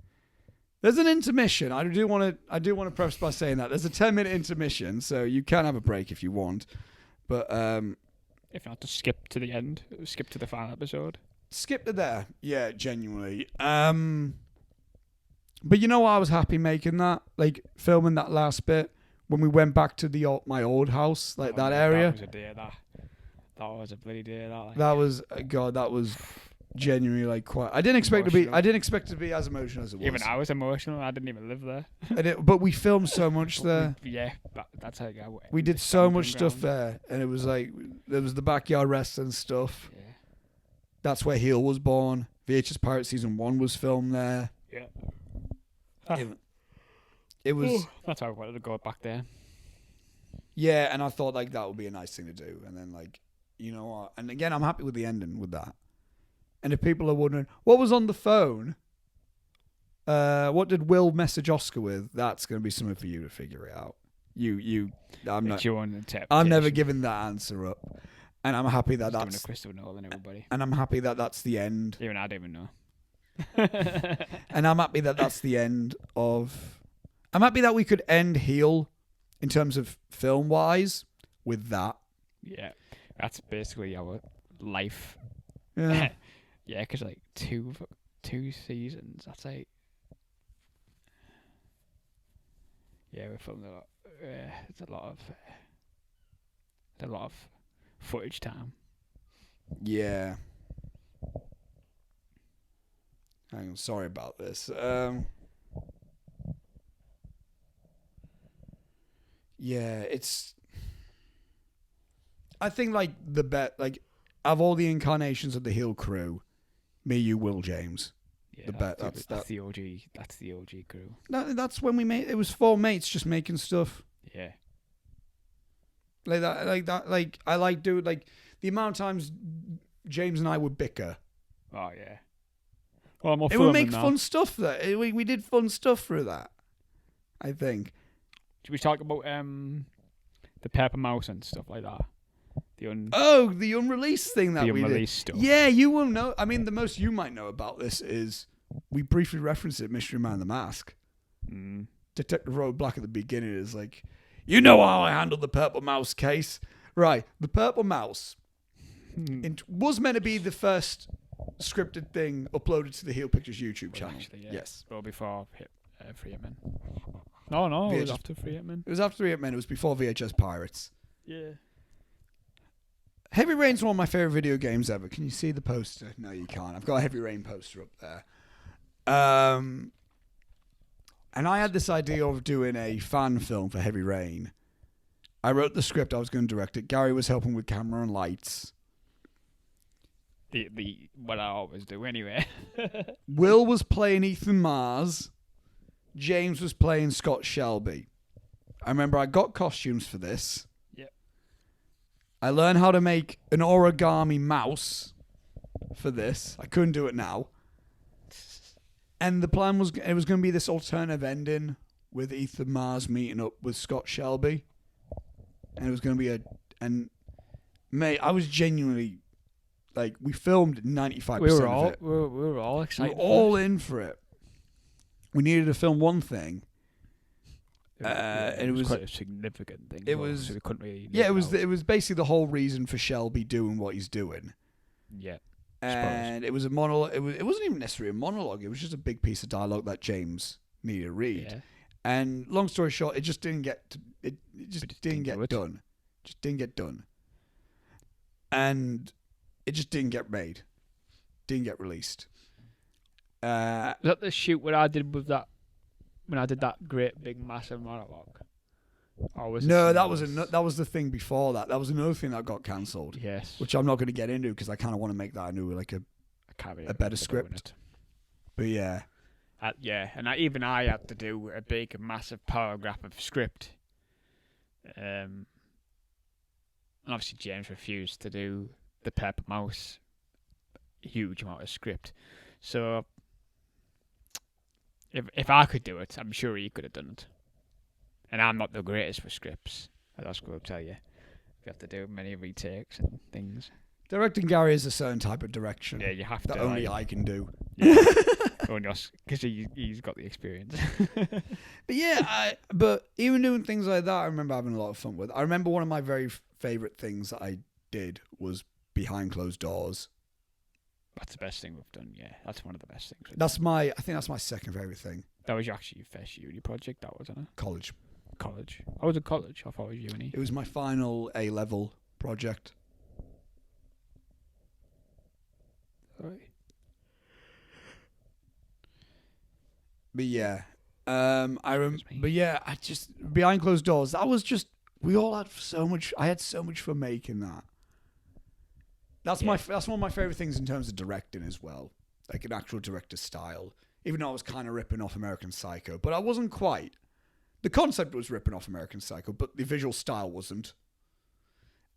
There's an intermission. I do want to preface by saying that. There's a 10-minute intermission, so you can have a break if you want. But if not, just skip to the end. Skip to the final episode. Skip to there. Yeah, genuinely. But you know what? I was happy making that, like filming that last bit when we went back to my old house, like that area. That was a day. That was a bloody day. That was God. That was genuinely like quite. I didn't expect it to be as emotional as it was. Even I was emotional. I didn't even live there. But we filmed so much there. That's how I we did so much stuff there, and it was like there was the backyard wrestling stuff. Yeah. That's where Heel was born. VHS Pirates Season 1 was filmed there. Yeah. It was. That's how I wanted to go back there. Yeah, and I thought like that would be a nice thing to do, and then like, you know what? And again, I'm happy with the ending with that. And if people are wondering what was on the phone, what did Will message Oscar with? That's going to be something for you to figure it out. I'm never giving that answer up, and I'm happy that that's Christopher Nolan, everybody. And I'm happy that that's the end. Even I don't even know. And I'm happy that that's the end of. I'm happy that we could end Heel in terms of film wise with that. Yeah, that's basically our life. Yeah. Yeah, because like two seasons. That's like. Yeah, we filmed a lot. It's a lot of footage time. Yeah. Hang on, sorry about this. yeah, it's. I think like the bet, like, of all the incarnations of the heel crew, me, you, Will, James. Yeah, The bet that's that. the OG. That's the OG crew. That's when we made. It was 4 mates just making stuff Yeah. like that. Like that. Like I like doing like the amount of times James and I would bicker. Oh yeah. Well, I'm all It would make fun stuff. That we did fun stuff through that. I think. Should we talk about the Pepper Mouse and stuff like that? The unreleased thing that the we did. unreleased stuff. Yeah, you will know. I mean, the most you might know about this is we briefly referenced it. Mystery Man the Mask. Detective Roadblock at the beginning is like, you know how I handled the Purple Mouse case, right? The Purple Mouse was meant to be the first scripted thing uploaded to the Heel Pictures YouTube channel. Actually, yeah. Yes. Well, before Free Hitmen. No, it was after Free Hitmen. It was after Hitmen. It was before VHS Pirates. Yeah. Heavy Rain's one of my favorite video games ever. Can you see the poster? No, you can't. I've got a Heavy Rain poster up there. And I had this idea of doing a fan film for Heavy Rain. I wrote the script. I was going to direct it. Gary was helping with camera and lights. The what I always do anyway. Will was playing Ethan Mars. James was playing Scott Shelby. I remember I got costumes for this. Yep. I learned how to make an origami mouse for this. I couldn't do it now. And the plan was it was going to be this alternative ending with Ethan Mars meeting up with Scott Shelby. And it was going to be mate, I was genuinely, like, we filmed 95% of it. We were all excited. We were all in for it. We needed to film one thing. It was quite a significant thing. It was. So we couldn't really. Yeah, it was basically the whole reason for Shelby doing what he's doing. Yeah. And it was a monologue. It wasn't even necessarily a monologue. It was just a big piece of dialogue that James needed to read. Yeah. And long story short, it just didn't get. It just didn't get done. Just didn't get done. And it just didn't get made. Didn't get released. Was that the shoot what I did with that? When I did that great big massive monologue. Or was that was the thing before that. That was another thing that got cancelled. Yes. Which I'm not going to get into because I kind of want to make that into like a better script. But yeah. And I had to do a big massive paragraph of script. And obviously James refused to do the Pepper Mouse huge amount of script. So if I could do it, I'm sure he could have done it. And I'm not the greatest for scripts. That's what I'll tell you. You have to do many retakes and things. Directing Gary is a certain type of direction. Yeah, you have to. That only I can do. Yeah. Because he's got the experience. But yeah, but even doing things like that, I remember having a lot of fun with. I remember one of my very favourite things that I did was Behind Closed Doors. That's the best thing we've done, yeah. That's one of the best things. I think that's my second favourite thing. That was actually your first uni project, that wasn't it? College. I was at college. I thought it was uni. It was my final A-level project. Right. But yeah, but yeah, I just Behind Closed Doors. That was just we all had so much. I had so much fun making that. That's one of my favorite things in terms of directing as well, like an actual director style. Even though I was kind of ripping off American Psycho, but I wasn't quite. The concept was ripping off American Psycho, but the visual style wasn't.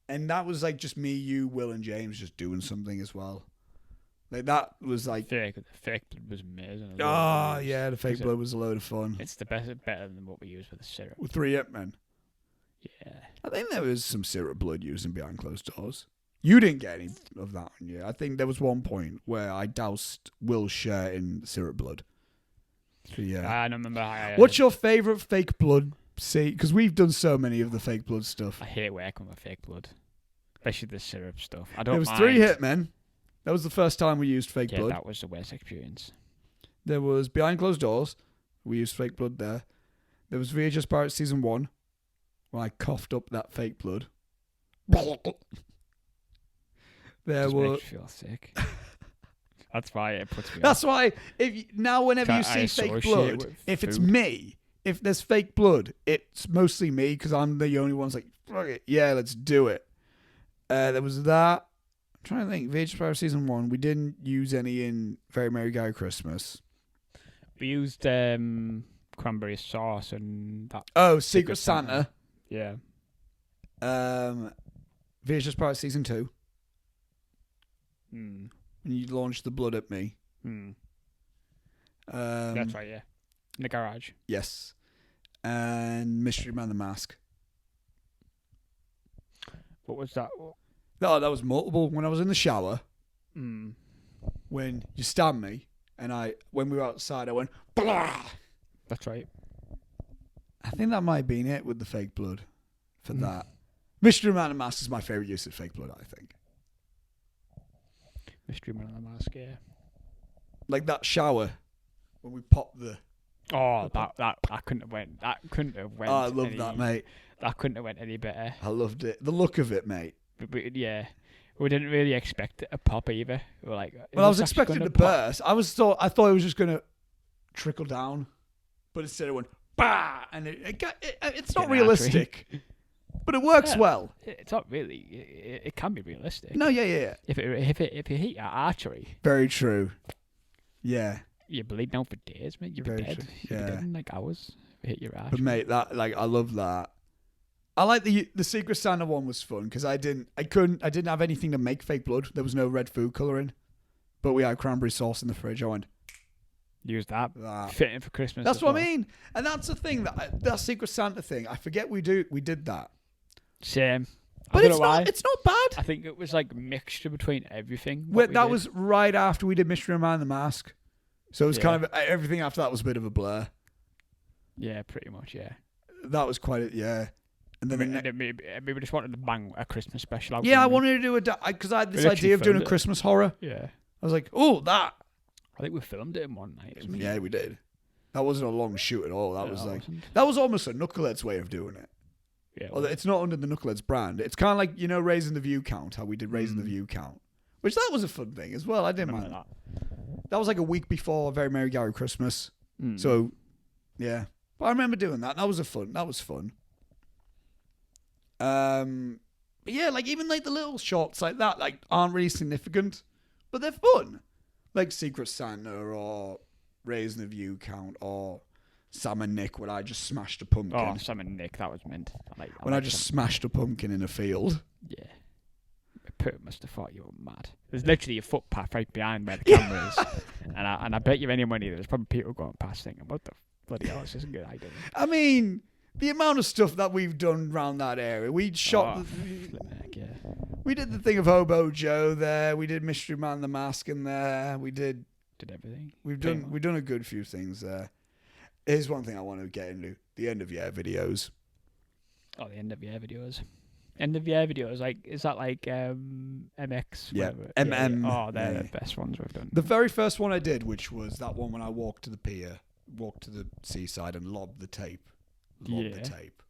And that was like just me, you, Will, and James just doing something as well. Like that was like fake blood was amazing. Oh yeah, the fake blood was a load of fun. It's better than what we used for the syrup. With 3 Hitmen. Yeah, I think there was some syrup blood used in Behind Closed Doors. You didn't get any of that on you. I think there was one point where I doused Will's shirt in syrup blood. So yeah, I don't remember. What's your favourite fake blood? See, because we've done so many of the fake blood stuff. I hate working with fake blood, especially the syrup stuff. I don't. There was mind. 3 Hitmen. That was the first time we used fake blood. Yeah, that was the worst experience. There was Behind Closed Doors. We used fake blood there. There was VHS Pirates Season 1, where I coughed up that fake blood. There were. Makes you feel sick. That's why it puts me. That's why whenever you see fake blood, if it's me, if there's fake blood, it's mostly me because I'm the only one's like, fuck it, yeah, let's do it. There was that. I'm trying to think. VHS Power Season 1, we didn't use any in Very Merry Gary Christmas. We used cranberry sauce and that. Oh, Secret Santa. Yeah. VHS Power Season 2. Mm. When you launched the blood at me. Mm. That's right, yeah. In the garage. Yes. And Mystery Man the Mask. What was that? No, that was multiple. When I was in the shower, Mm. when you stabbed me, and when we were outside, I went, blah! That's right. I think that might have been it with the fake blood for that. Mystery Man the Mask is my favourite use of fake blood, I think. Mystery Man the Mask, yeah. Like that shower, when we popped the... Oh, that couldn't have went. That couldn't have went. Oh, I love that, mate. That couldn't have went any better. I loved it. The look of it, mate. But yeah, we didn't really expect it to pop either. We were like, well, I was expecting to burst. I thought it was just gonna trickle down, but instead it went bah, and it's not realistic, but it works well. It's not really. It can be realistic. No, yeah. If you hit your archery, very true. Yeah. You're bleeding out for days, mate. You're dead. You're dead in like hours. If you hit your archery. But mate, I love that. I like the Secret Santa one was fun because I didn't have anything to make fake blood. There was no red food colouring, but we had cranberry sauce in the fridge. I went, use that. Fitting for Christmas. That's what I mean, and that's the thing that Secret Santa thing. I forget we did that. Same. But it's not bad. I think it was like a mixture between everything. That was right after we did Mystery Man the Mask, so it was kind of everything after that was a bit of a blur. Yeah, pretty much. Yeah. That was quite yeah. And then we just wanted to bang a Christmas special out. Yeah, I wanted to do because I had this idea of doing a Christmas horror. Yeah. I was like, oh, that. I think we filmed it in one night. Yeah, we did. That wasn't a long shoot at all. That was almost a Knuckleheads way of doing it. Yeah. Although it's not under the Knuckleheads brand. It's kind of like, raising the view count, how we did raising the view count. Which that was a fun thing as well. I didn't mind that. That was like a week before Very Merry Gary Christmas. So, yeah. But I remember doing that. That was fun. But yeah, like even like the little shots like that like aren't really significant, but they're fun. Like Secret Santa or Raising the View Count or Sam and Nick when I just smashed a pumpkin. Oh, Sam and Nick, that was mint. I just smashed a pumpkin in a field. Yeah. Put must have thought you were mad. There's literally a footpath right behind where the camera is. And I bet you any money there's probably people going past thinking, what the bloody hell, this isn't a good idea. I mean, the amount of stuff that we've done around that area. We shot... We did the thing of Hobo Joe there. We did Mystery Man the Mask in there. We did everything. We've done a good few things there. Here's one thing I want to get into. The end of year videos. Oh, the end of year videos. End of year videos, like, is that like MX? Yeah, whatever? MM. Oh, they're the best ones we've done. The very first one I did, which was that one when I walked to the pier, walked to the seaside and lobbed the tape. The tape.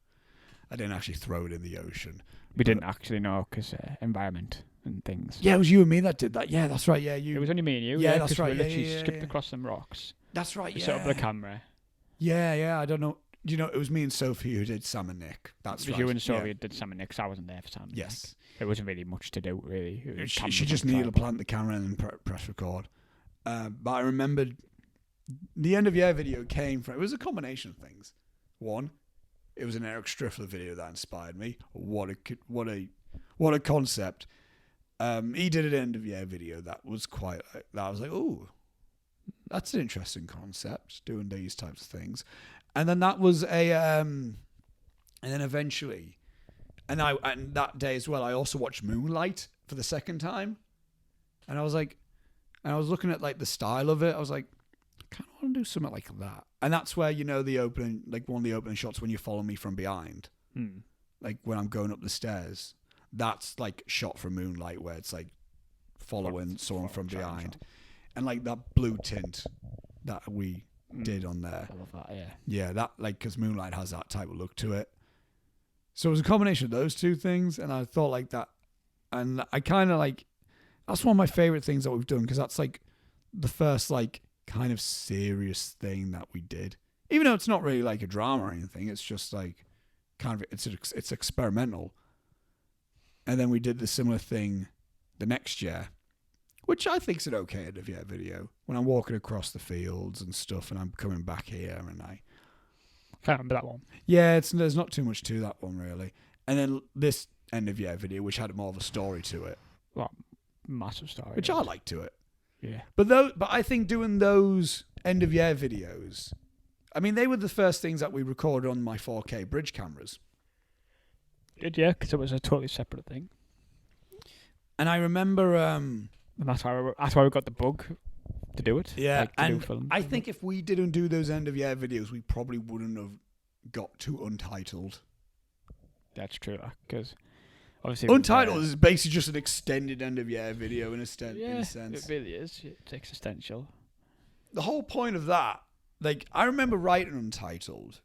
I didn't actually throw it in the ocean. We didn't actually know because environment and things. Yeah, it was you and me that did that. Yeah, that's right. Yeah, you. It was only me and you. Yeah, that's right. We literally skipped across some rocks. That's right. We set up the camera. Yeah. I don't know. Do you know it was me and Sophie who did Sam and Nick? That's right. You and Sophie did Sam and Nick. So I wasn't there for Sam and Nick. There wasn't really much to do, really. She just needed to plant the camera and press record. But I remembered the end of year video came from. It was a combination of things. One, it was an Eric Striffler video that inspired me. What a concept. He did an end of year video that was quite. That I was like, oh, that's an interesting concept. Doing these types of things, and then that was and then eventually, and that day as well, I also watched Moonlight for the second time, and I was like, and I was looking at like the style of it. I was like, I kind of want to do something like that. And that's where, the opening, like one of the opening shots when you follow me from behind, like when I'm going up the stairs, that's like shot from Moonlight where it's like following someone from behind. And like that blue tint that we did on there. I love that, yeah. Yeah, that like, because Moonlight has that type of look to it. So it was a combination of those two things. And I thought like that. And I kind of like, that's one of my favorite things that we've done because that's like the first like, kind of serious thing that we did Even though it's not really like a drama or anything, it's just like kind of it's experimental. And then we did the similar thing the next year, which I think's an okay end of year video. When I'm walking across the fields and stuff, and I'm coming back here, and I can't remember that one. Yeah, there's not too much to that one really. And then this end of year video, which had more of a story to it, Well, massive story, which I like to it. Yeah, but I think doing those end of year videos, I mean, they were the first things that we recorded on my 4K bridge cameras. Yeah, because it was a totally separate thing. And I remember, and that's why we got the bug to do it. Yeah, like, and film. I think if we didn't do those end of year videos, we probably wouldn't have got to Untitled. That's true, because obviously Untitled is basically just an extended end of year video in a sense. It really is. It's existential. The whole point of that, like, I remember writing Untitled.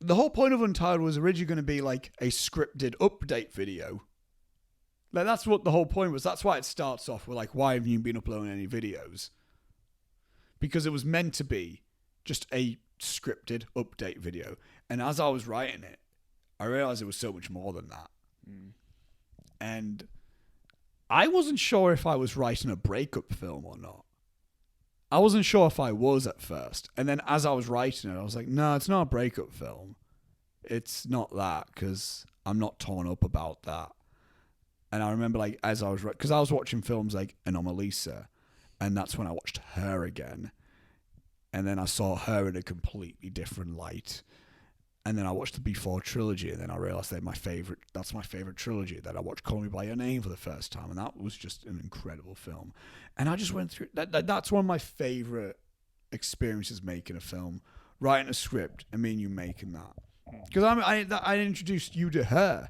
The whole point of Untitled was originally going to be like a scripted update video. Like, that's what the whole point was. That's why it starts off with like, why have you been uploading any videos? Because it was meant to be just a scripted update video. And as I was writing it, I realized it was so much more than that. And I wasn't sure if I was writing a breakup film or not. I wasn't sure if I was at first. And then as I was writing it, I was like, no, it's not a breakup film. It's not that, because I'm not torn up about that. And I remember, like, as I was... Because I was watching films like Anomalisa, and that's when I watched her again. And then I saw her in a completely different light. And then I watched the Before trilogy, and then I realised that's my favourite trilogy. Then I watched Call Me By Your Name for the first time, and that was just an incredible film. And I just went through... That's one of my favourite experiences making a film. Writing a script, and me and you making that. Because I introduced you to her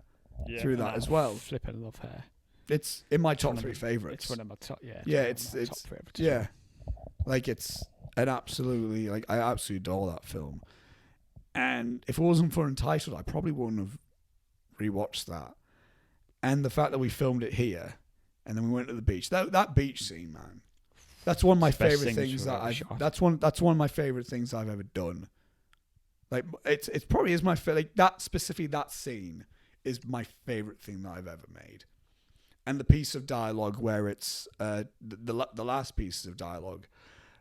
through that as well. Flipping love her. It's in my top 3 favourites. It's one of my top, it's top favourites. Yeah. Like, it's an absolutely... Like, I absolutely adore that film. And if it wasn't for Untitled, I probably wouldn't have rewatched that. And the fact that we filmed it here, and then we went to the beach. That beach scene, man. That's one of my favorite things that I've. That's one of my favorite things I've ever done. Like, it probably is my favorite. Like, that scene is my favorite thing that I've ever made. And the piece of dialogue where it's the last piece of dialogue.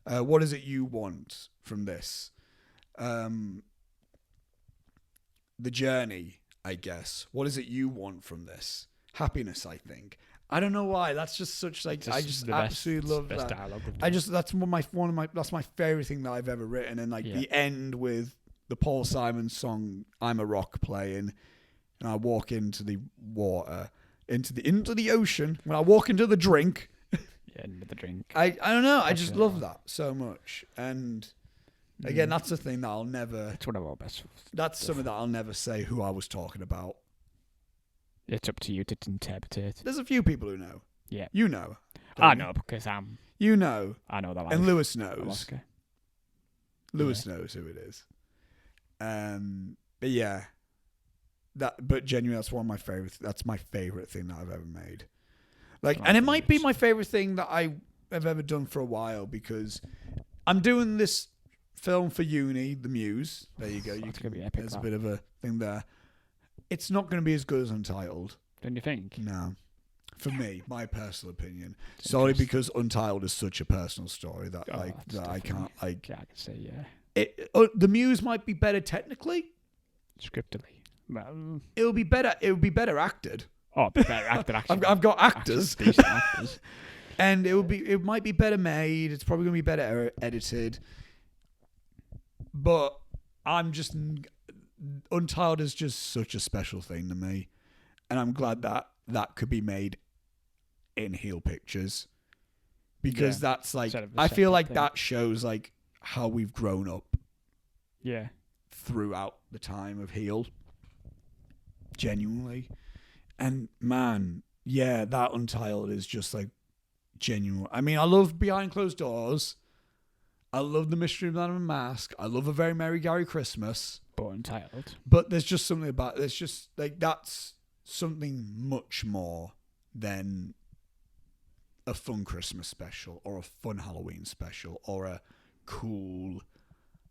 What is it you want from this? The journey, I guess. What is it you want from this? Happiness, I think. I don't know why. That's just such like I just absolutely love that. Dialogue That's my favorite thing that I've ever written. And like the end with the Paul Simon song "I'm a Rock" playing, and I walk into the water, into the ocean. When I walk into the drink, into the drink. I don't know. I just love that so much. And again, that's the thing that I'll never... It's one of our best. That's something that I'll never say who I was talking about. It's up to you to interpret it. There's a few people who know. Yeah. You know. I know, because I'm... You know. I know that. And Lewis knows. Alaska. Lewis knows who it is. But yeah. But genuinely, that's one of my favorite... That's my favorite thing that I've ever made. Like, and it might be my favorite thing that I have ever done for a while, because I'm doing this film for uni, The Muse. There you go. That's going to be epic. There's a bit of a thing there. It's not going to be as good as Untitled. Don't you think? No. For me, my personal opinion. Solely because Untitled is such a personal story that that I can't like. Yeah, I can say The Muse might be better technically. Scriptedly, well, it would be better acted. Oh, better acted. Actually, I've got actors. Decent actors. And it might be better made. It's probably going to be better edited. But Untitled is just such a special thing to me. And I'm glad that could be made in Heel Pictures. Because that's like, I feel like that shows like how we've grown up. Yeah. Throughout the time of Heel. Genuinely. And man, yeah, that Untitled is just like genuine. I mean, I love Behind Closed Doors. I love The Mystery of Madame Mask. I love A Very Merry Gary Christmas. But Untitled. But there's just something about there's just like that's something much more than a fun Christmas special or a fun Halloween special or a cool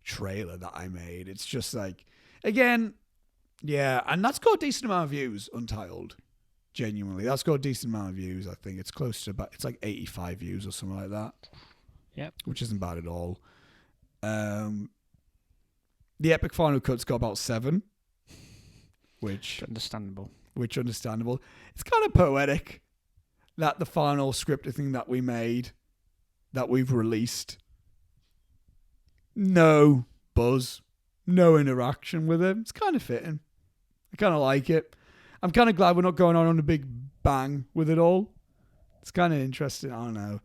trailer that I made. It's just like, again, yeah, and that's got a decent amount of views, Untitled. Genuinely, that's got a decent amount of views. I think it's close to it's like 85 views or something like that. Yep. Which isn't bad at all. The Epic Final Cut's got about 7. Which understandable. It's kind of poetic that the final scripted thing that we made, that we've released, no buzz, no interaction with it. It's kind of fitting. I kind of like it. I'm kind of glad we're not going on a big bang with it all. It's kind of interesting. I don't know.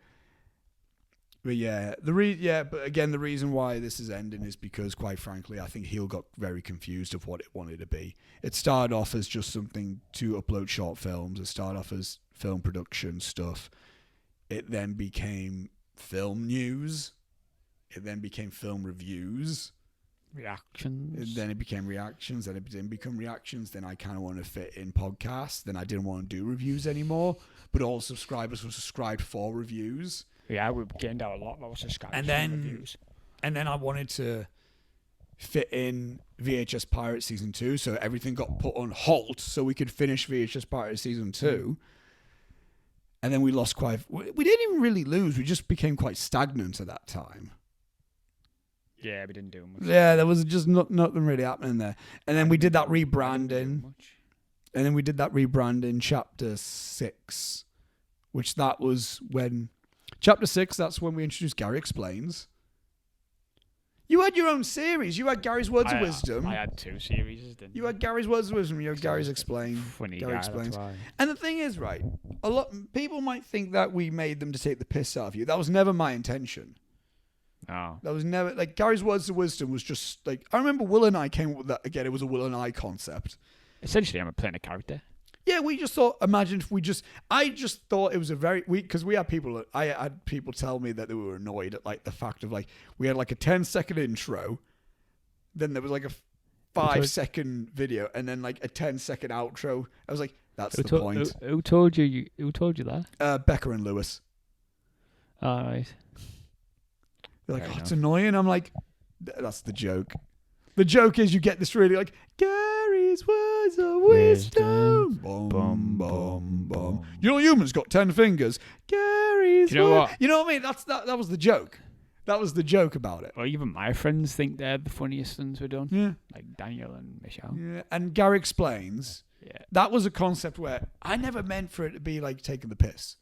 But yeah, but again, the reason why this is ending is because, quite frankly, I think Heel got very confused of what it wanted to be. It started off as just something to upload short films. It started off as film production stuff. It then became film news. It then became film reviews. Reactions. Then it became reactions. Then it didn't become reactions. Then I kind of want to fit in podcasts. Then I didn't want to do reviews anymore. But all subscribers were subscribed for reviews. Yeah, we gained out a lot more subscribers. And then I wanted to fit in VHS Pirate Season 2. So everything got put on halt so we could finish VHS Pirate Season 2. And then we lost quite... We didn't even really lose. We just became quite stagnant at that time. Yeah, we didn't do much. Yeah, there was just nothing really happening there. And then we did that rebranding. And then we did that rebranding Chapter 6. Which that was when... Chapter 6, that's when we introduced Gary Explains. You had your own series. You had Gary's Words of Wisdom. I had 2 series, didn't you? had Gary's Words of Wisdom. You had Gary's Explain. Funny Gary guy, Explains. that's why. And the thing is, right, a lot people might think that we made them to take the piss out of you. That was never my intention. No. That was never... Like, Gary's Words of Wisdom was just... Like, I remember Will and I came up with that. Again, it was a Will and I concept. Essentially, I'm playing a character. Yeah, we just thought, imagine if we just... I just thought it was a very... Because we had people... I had people tell me that they were annoyed at, like, the fact of, like, we had, like, a 10-second intro. Then there was, like, a 5-second video. And then, like, a 10-second outro. I was like, that's the point. Who told you that? Becca and Lewis. All right. They're like, it's annoying. I'm like, that's the joke. The joke is you get this really, like, Gary's Words of Wisdom. Boom, boom, boom, boom. You know, humans got 10 fingers. Gary's you know Words. What? You know what I mean? That was the joke. That was the joke about it. Well, even my friends think they're the funniest things we've done. Yeah. Like Daniel and Michelle. Yeah. And Gary Explains. Yeah. That was a concept where I never meant for it to be like taking the piss.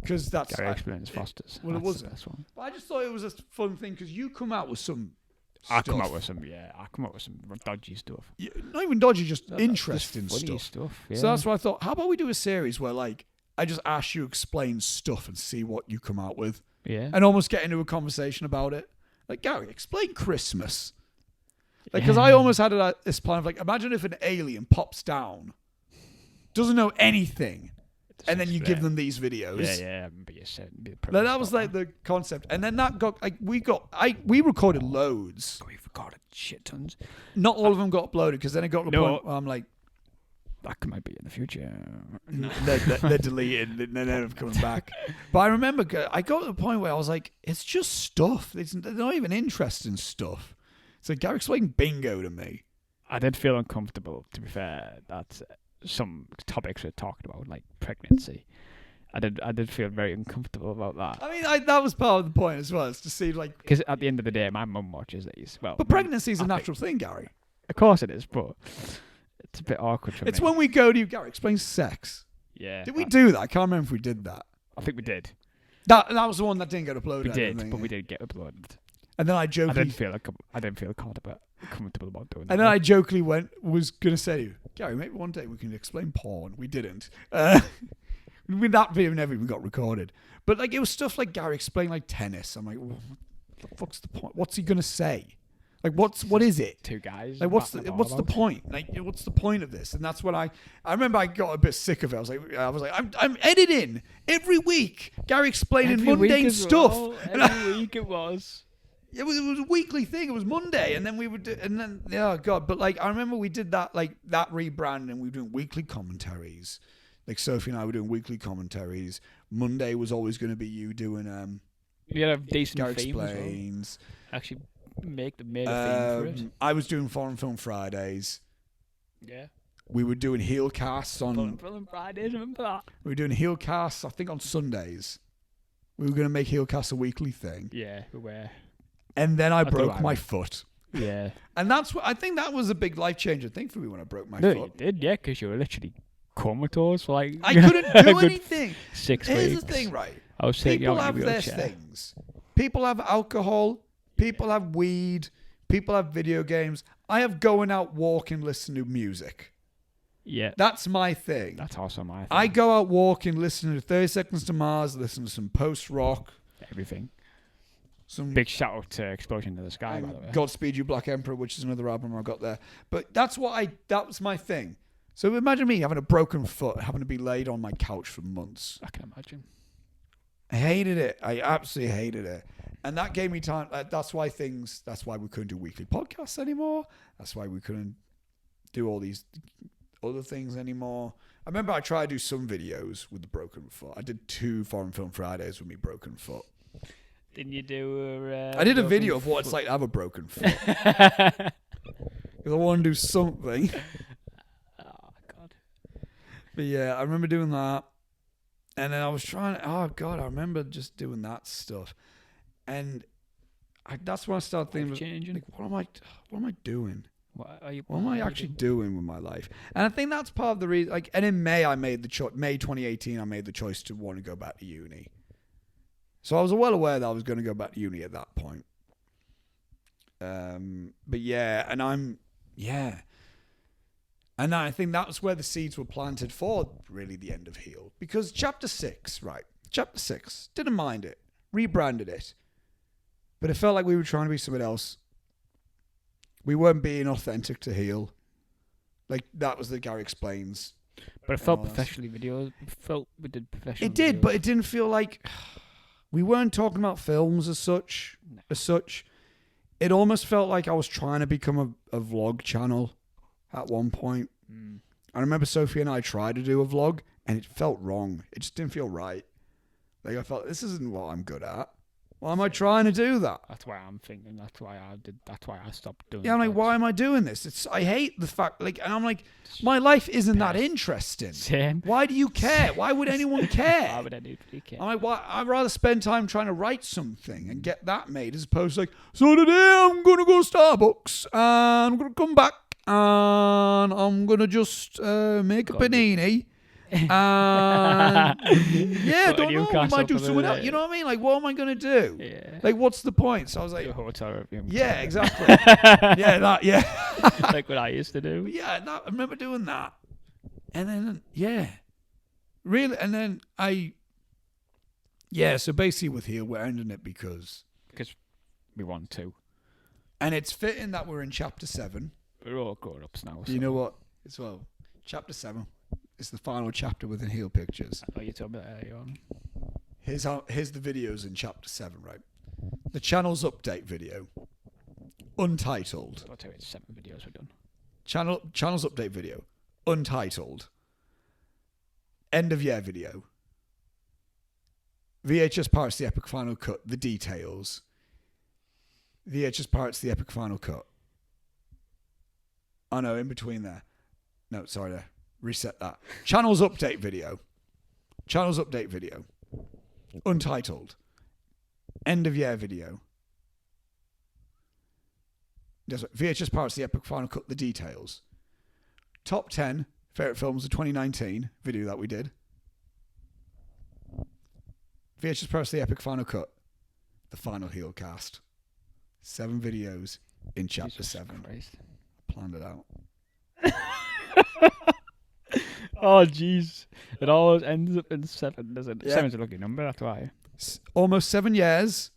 Because that's... Gary Explains Foster's. Well, that's it was the best one. But I just thought it was a fun thing because you come out with some... I come up with some dodgy stuff. Yeah, not even dodgy, just interesting just funny stuff. Yeah. So that's why I thought, how about we do a series where, like, I just ask you explain stuff and see what you come out with. Yeah. And almost get into a conversation about it. Like, Gary, explain Christmas. Like, because I almost had this plan of, like, imagine if an alien pops down, doesn't know anything, and then you give them these videos. Yeah. But you said that was like the concept, and then that got like we recorded loads. We've recorded shit tons. Not all of them got uploaded because then it got to the point where I'm like, that might be in the future. they're deleted and they're never coming back. But I remember I got to the point where I was like, it's just stuff. They're not even interesting stuff. So Gary explained bingo to me. I did feel uncomfortable, to be fair. That some topics we talked about, like pregnancy. I did feel very uncomfortable about that. I mean, that was part of the point as well. It's to see, like... Because at the end of the day, my mum watches these. Well, but pregnancy is a natural thing, Gary. Of course it is, but it's a bit awkward for me. It's when we go to you, Gary, explain sex. Yeah. Did we do that? I can't remember if we did that. I think we did. That was the one that didn't get uploaded. We did, but we did get uploaded. And then I jokingly... I didn't feel comfortable about doing that. And then I jokingly was going to say to you, Gary, maybe one day we can explain porn. We didn't. That video never even got recorded. But like it was stuff like Gary explained like tennis. I'm like, what the fuck's the point? What's he going to say? Like, what is it? Two guys. Like, what's the point? Like, what's the point of this? And that's when I remember I got a bit sick of it. I was like, I'm editing every week. Gary explaining mundane stuff. Every week it was. It was a weekly thing. It was Monday, and then we would do, and then oh god! But like I remember we did that rebrand, and we were doing weekly commentaries. Like Sophie and I were doing weekly commentaries. Monday was always going to be you doing You have decent Gary theme as well. Explains. Actually, made a theme for it. I was doing Foreign Film Fridays. Yeah. We were doing heel casts on. Film Fridays, remember that? We were doing heel casts, I think, on Sundays. We were going to make heel casts a weekly thing. Yeah, we were. And then I broke my foot. Yeah. And that's what I think that was a big life changing thing for me when I broke my No, foot. you did, yeah, because you were literally comatose for like. I couldn't do anything. 6 Here's weeks. the thing, right? I was taking People out have in a their wheelchair. things. People have alcohol. People have weed. People have video games. I have going out walking, listening to music. Yeah. That's my thing. That's also my thing. I go out walking, listening to 30 Seconds to Mars, listen to some post-rock. Everything. Some Big shout out to Explosion to the Sky, by the way. Godspeed You Black Emperor, which is another album I got there. But that was my thing. So imagine me having a broken foot, having to be laid on my couch for months. I can imagine. I hated it. I absolutely hated it. And that gave me time. That's why we couldn't do weekly podcasts anymore. That's why we couldn't do all these other things anymore. I remember I tried to do some videos with the broken foot. I did 2 Foreign Film Fridays with me broken foot. Didn't you do I did a video of what it's like to have a broken foot. Because I want to do something. Oh, God. But yeah, I remember doing that. And then I was trying, I remember just doing that stuff. And that's when I started thinking, Changing. like, what am I doing? What am I actually doing with my life? And I think that's part of the reason. Like, and in May, I made the choice. May 2018, I made the choice to want to go back to uni. So I was well aware that I was going to go back to uni at that point. But yeah, and and I think that's where the seeds were planted for really the end of Heal. Because Chapter 6, didn't mind it, rebranded it, but it felt like we were trying to be something else. We weren't being authentic to Heal. Like, that was the Gary Explains. But it felt professionally videos. It felt we did professional It did, videos. but it didn't feel like... We weren't talking about films as such. It almost felt like I was trying to become a vlog channel at one point. I remember Sophie and I tried to do a vlog, and it felt wrong. It just didn't feel right. Like, I felt, this isn't what I'm good at. Why am I trying to do that? That's why I'm thinking. That's why I stopped doing. Yeah, I'm like, vlogs. why am I doing this? I hate the fact, like, and I'm like, my life isn't that interesting. Same. Why do you care? Why would anyone care? Why would anybody care? I'm like, why? I'd rather spend time trying to write something and get that made as opposed to like, so today I'm going to go to Starbucks and I'm going to come back and I'm going to just make a panini. And yeah, Go to don't know. We Newcastle might do for the something else. day. You know what I mean? Like, what am I going to do? Yeah. Like, what's the point? So I was like, Your hotel review. yeah, exactly. Yeah. Like what I used to do. Yeah, I remember doing that. And then, yeah. Really, and then so basically with Heal, we're ending it because we want to. and it's fitting that we're in Chapter 7. We're all grown ups now. You know what? As well, Chapter 7 is the final chapter within Heal Pictures. I know you told me that earlier on. Here's the videos in Chapter 7, right? The channel's update video. Untitled. I'll tell you, it's 7 videos we've done. Channel's update video. Untitled. End of year video. VHS Pirates The Epic Final Cut. The details. VHS Pirates The Epic Final Cut. Oh no, in between there. No, sorry there. Reset that. Channel's update video. Channel's update video. Untitled. End of year video. VHS Pirates The Epic Final Cut. The details. Top 10 favourite films of 2019 video that we did. VHS Pirates The Epic Final Cut. The final Heal cast. 7 videos in Chapter Jesus 7. Christ. Planned it out. Oh, jeez. It always ends up in 7, doesn't it? Yeah. 7's a lucky number, that's why. Almost 7 years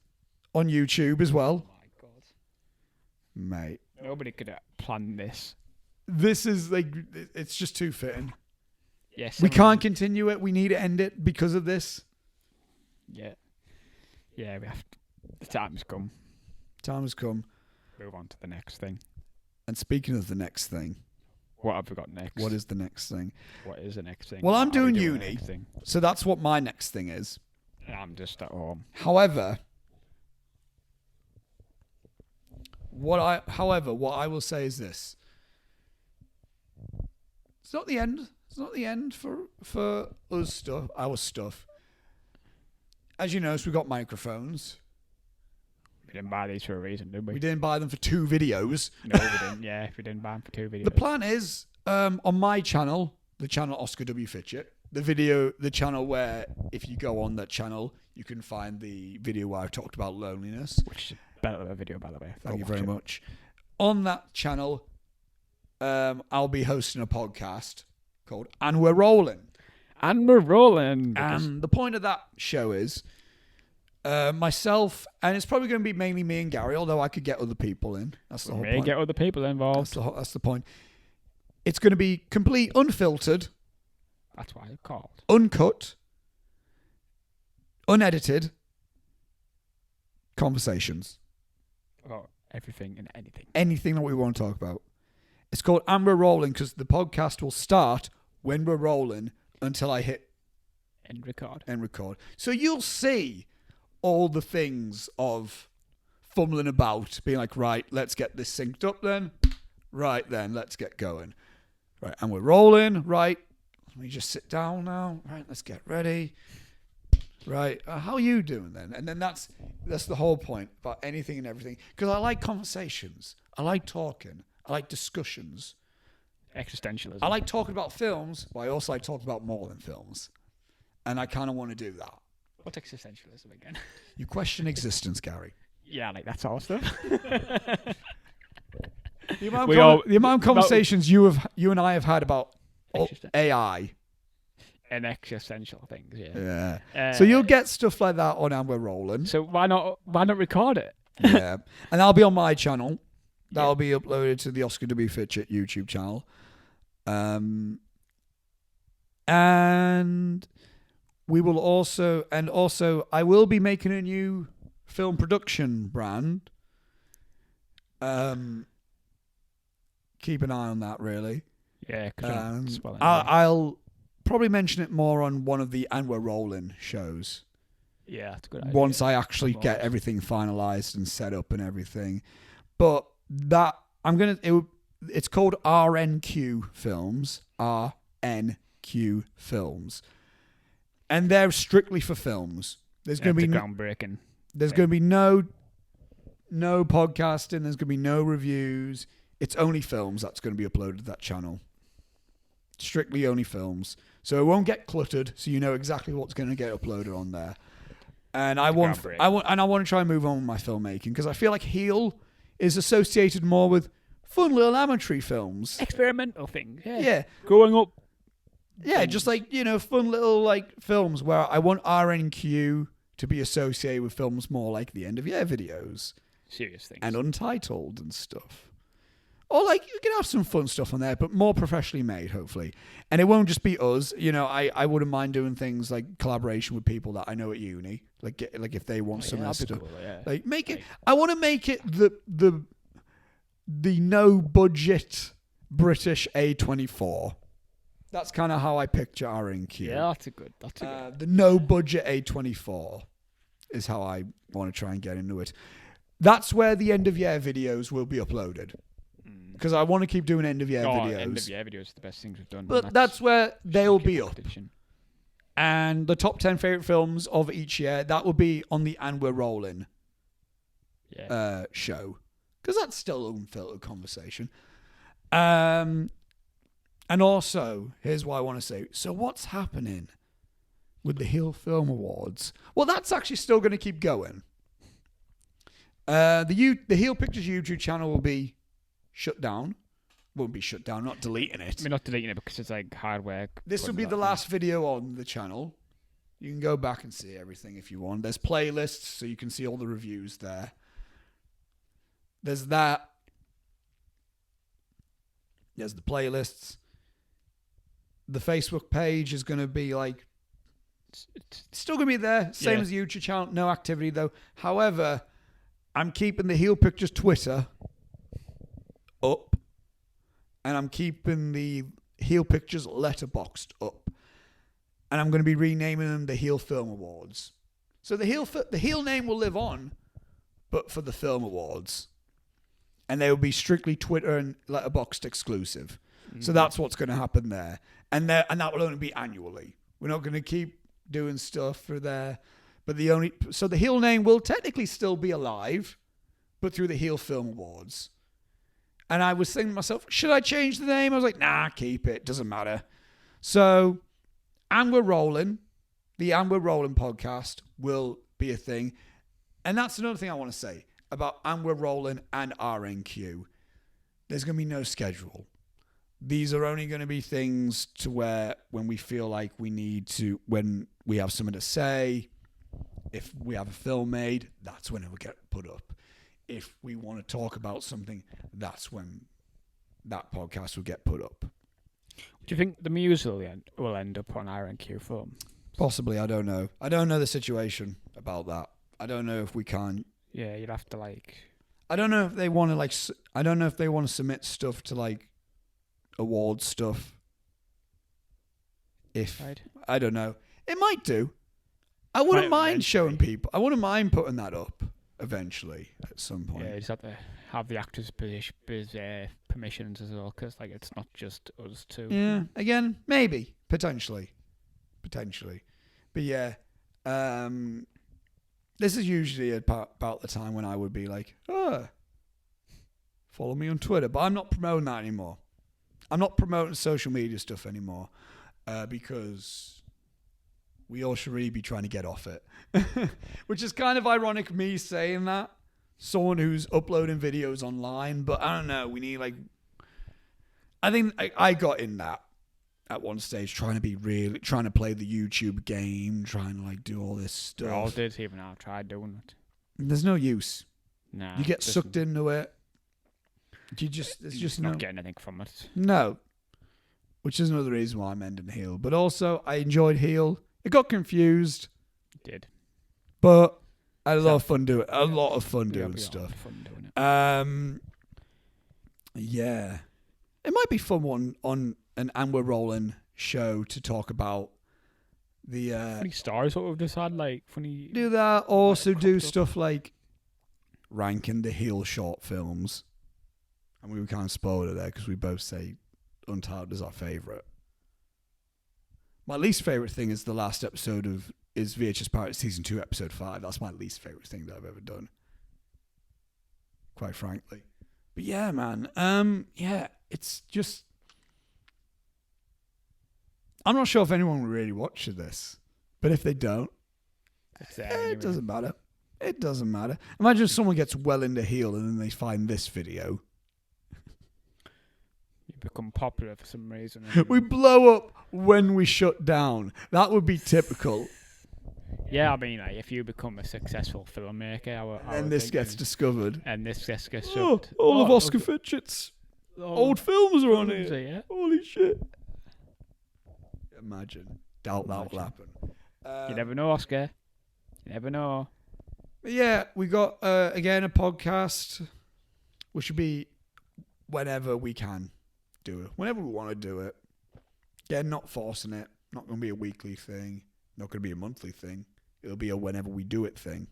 on YouTube as well. Oh, my God. Mate. Nobody could have planned this. This is like, it's just too fitting. Yes. We can't continue it. We need to end it because of this. Yeah. Yeah, we have to. The time's come. Time has come. Move on to the next thing. And speaking of the next thing, What have we got next? what is the next thing? What is the next thing? Well, I'm What are we doing the uni. next thing? So that's what my next thing is. I'm just at home. However, However, what I will say is this: it's not the end. It's not the end for us stuff. Our stuff. As you notice, we got microphones. We didn't buy these for a reason, did we? We didn't buy them for 2 videos. No, we didn't. Yeah, we didn't buy them for 2 videos. The plan is on my channel, the channel Oscar W. Fitchett, the channel where if you go on that channel, you can find the video where I talked about loneliness. Which is a better video, by the way. Thank you very much. On that channel, I'll be hosting a podcast called And We're Rolling. And we're rolling. And the point of that show is myself, and it's probably going to be mainly me and Gary, although I could get other people in. That's the whole point. Get other people involved. That's the point. It's going to be complete unfiltered. That's why it's called. Uncut. Unedited. Conversations. About everything and anything. Anything that we want to talk about. It's called And We're Rolling because the podcast will start when we're rolling until I hit End record. So you'll see all the things of fumbling about, being like, right, let's get this synced up then. Right then, let's get going. Right, and we're rolling. Right, let me just sit down now. Right, let's get ready. Right, how are you doing then? And then that's the whole point about anything and everything. Because I like conversations. I like talking. I like discussions. Existentialism. I like talking about films, but I also like talking about more than films. And I kind of want to do that. What's existentialism again? You question existence, Gary. Yeah, like that sort of stuff. The amount of conversations you and I have had about AI and existential things, yeah. Yeah. So you'll get stuff like that on And We're Rolling. So why not record it? Yeah. And that'll be on my channel. That'll be uploaded to the Oscar W. Fitchett YouTube channel. And we will also I will be making a new film production brand. Keep an eye on that, really. Yeah, because I'll probably mention it more on one of the And We're Rolling shows. Yeah, that's a good idea. Once I actually get everything finalized and set up and everything. But that it's called RNQ Films. RNQ Films. And they're strictly for films. There's going to be groundbreaking. There's going to be no podcasting. There's going to be no reviews. It's only films that's going to be uploaded to that channel. Strictly only films. So it won't get cluttered. So you know exactly what's going to get uploaded on there. And I want to try and move on with my filmmaking because I feel like Heel is associated more with fun little amateur films, experimental things. Yeah. Growing up. Yeah, just like, fun little like films where I want RNQ to be associated with films more like the end of year videos. Serious things. And Untitled and stuff. Or like you can have some fun stuff on there, but more professionally made, hopefully. And it won't just be us. I wouldn't mind doing things like collaboration with people that I know at uni. Like if they want some of that stuff. Cool, yeah. Like make it. I want to make it the no budget British A24. That's kind of how I picture RNQ. Yeah, that's a good. The no budget A24 is how I want to try and get into it. That's where the end of year videos will be uploaded. Because I want to keep doing end of year videos. End of year videos are the best things we've done. But that's where they'll be up. And the top 10 favourite films of each year, that will be on the And We're Rolling show. Because that's still unfiltered conversation. And also, here's what I want to say. So what's happening with the Heel Film Awards? Well, that's actually still going to keep going. The Heel Pictures YouTube channel will be shut down. Won't be shut down, not deleting it. We're not deleting it because it's like hard work. This will be the last video on the channel. You can go back and see everything if you want. There's playlists, so you can see all the reviews there. There's that. There's the playlists. The Facebook page is going to be like... It's still going to be there. Same as the YouTube channel. No activity, though. However, I'm keeping the Heel Pictures Twitter up, and I'm keeping the Heel Pictures Letterboxd up, and I'm going to be renaming them the Heel Film Awards. So the Heel name will live on, but for the Film Awards. and they will be strictly Twitter and Letterboxd exclusive. So that's what's going to happen there, and that will only be annually. We're not going to keep doing stuff for there, but the Heel name will technically still be alive, but through the Heel Film Awards. And I was thinking to myself, should I change the name? I was like, nah, keep it. Doesn't matter. So, And We're Rolling, the And We're Rolling podcast will be a thing. And that's another thing I want to say about And We're Rolling and RNQ. There's going to be no schedule. These are only going to be things to where when we feel like we need to, when we have something to say, if we have a film made, that's when it will get put up. If we want to talk about something, that's when that podcast will get put up. Do you think the musical will end up on RNQ Film? Possibly, I don't know. I don't know the situation about that. I don't know if we can. Yeah, you'd have to I don't know if they want to I don't know if they want to submit stuff to award stuff. Right. I don't know. It might do. I wouldn't mind showing people. I wouldn't mind putting that up eventually at some point. Yeah, you just have to have the actors' permissions as well, because it's not just us two. Yeah. Again, maybe potentially. But yeah, this is usually about the time when I would be like, follow me on Twitter. But I'm not promoting that anymore. I'm not promoting social media stuff anymore because we all should really be trying to get off it. Which is kind of ironic, me saying that. Someone who's uploading videos online. But I don't know. We need I think I got in that at one stage, trying to play the YouTube game, trying to do all this stuff. We all did, even I tried doing it. There's no use. Nah, you get sucked into it. It's just not getting anything from it. No. Which is another reason why I'm ending Heel. But also, I enjoyed Heel. It got confused. It did. But I had a lot of fun doing stuff. Yeah. It might be fun on an And We're Rolling show to talk about the funny stories what we've just had, funny. Do that. Also do stuff like ranking the Heel short films. And we kind of spoiled it there because we both say Untitled is our favourite. My least favourite thing is the last episode is VHS Pirates Season 2, Episode 5. That's my least favourite thing that I've ever done. Quite frankly. But yeah, man. Yeah, it's just... I'm not sure if anyone really watches this. But if they don't, it doesn't matter. It doesn't matter. Imagine if someone gets well into Heel and then they find this video. You become popular for some reason. We blow up when we shut down. That would be typical. Yeah, I mean, if you become a successful filmmaker, and this gets discovered. And this gets shoved. All of Oscar Fitchett's old films are on here. Yeah. Holy shit. Imagine. Doubt that will happen. You never know, Oscar. You never know. Yeah, we got, again, a podcast. Which should be whenever we can do it. Whenever we want to do it. Again, not forcing it. Not going to be a weekly thing. Not going to be a monthly thing. It'll be a whenever we do it thing.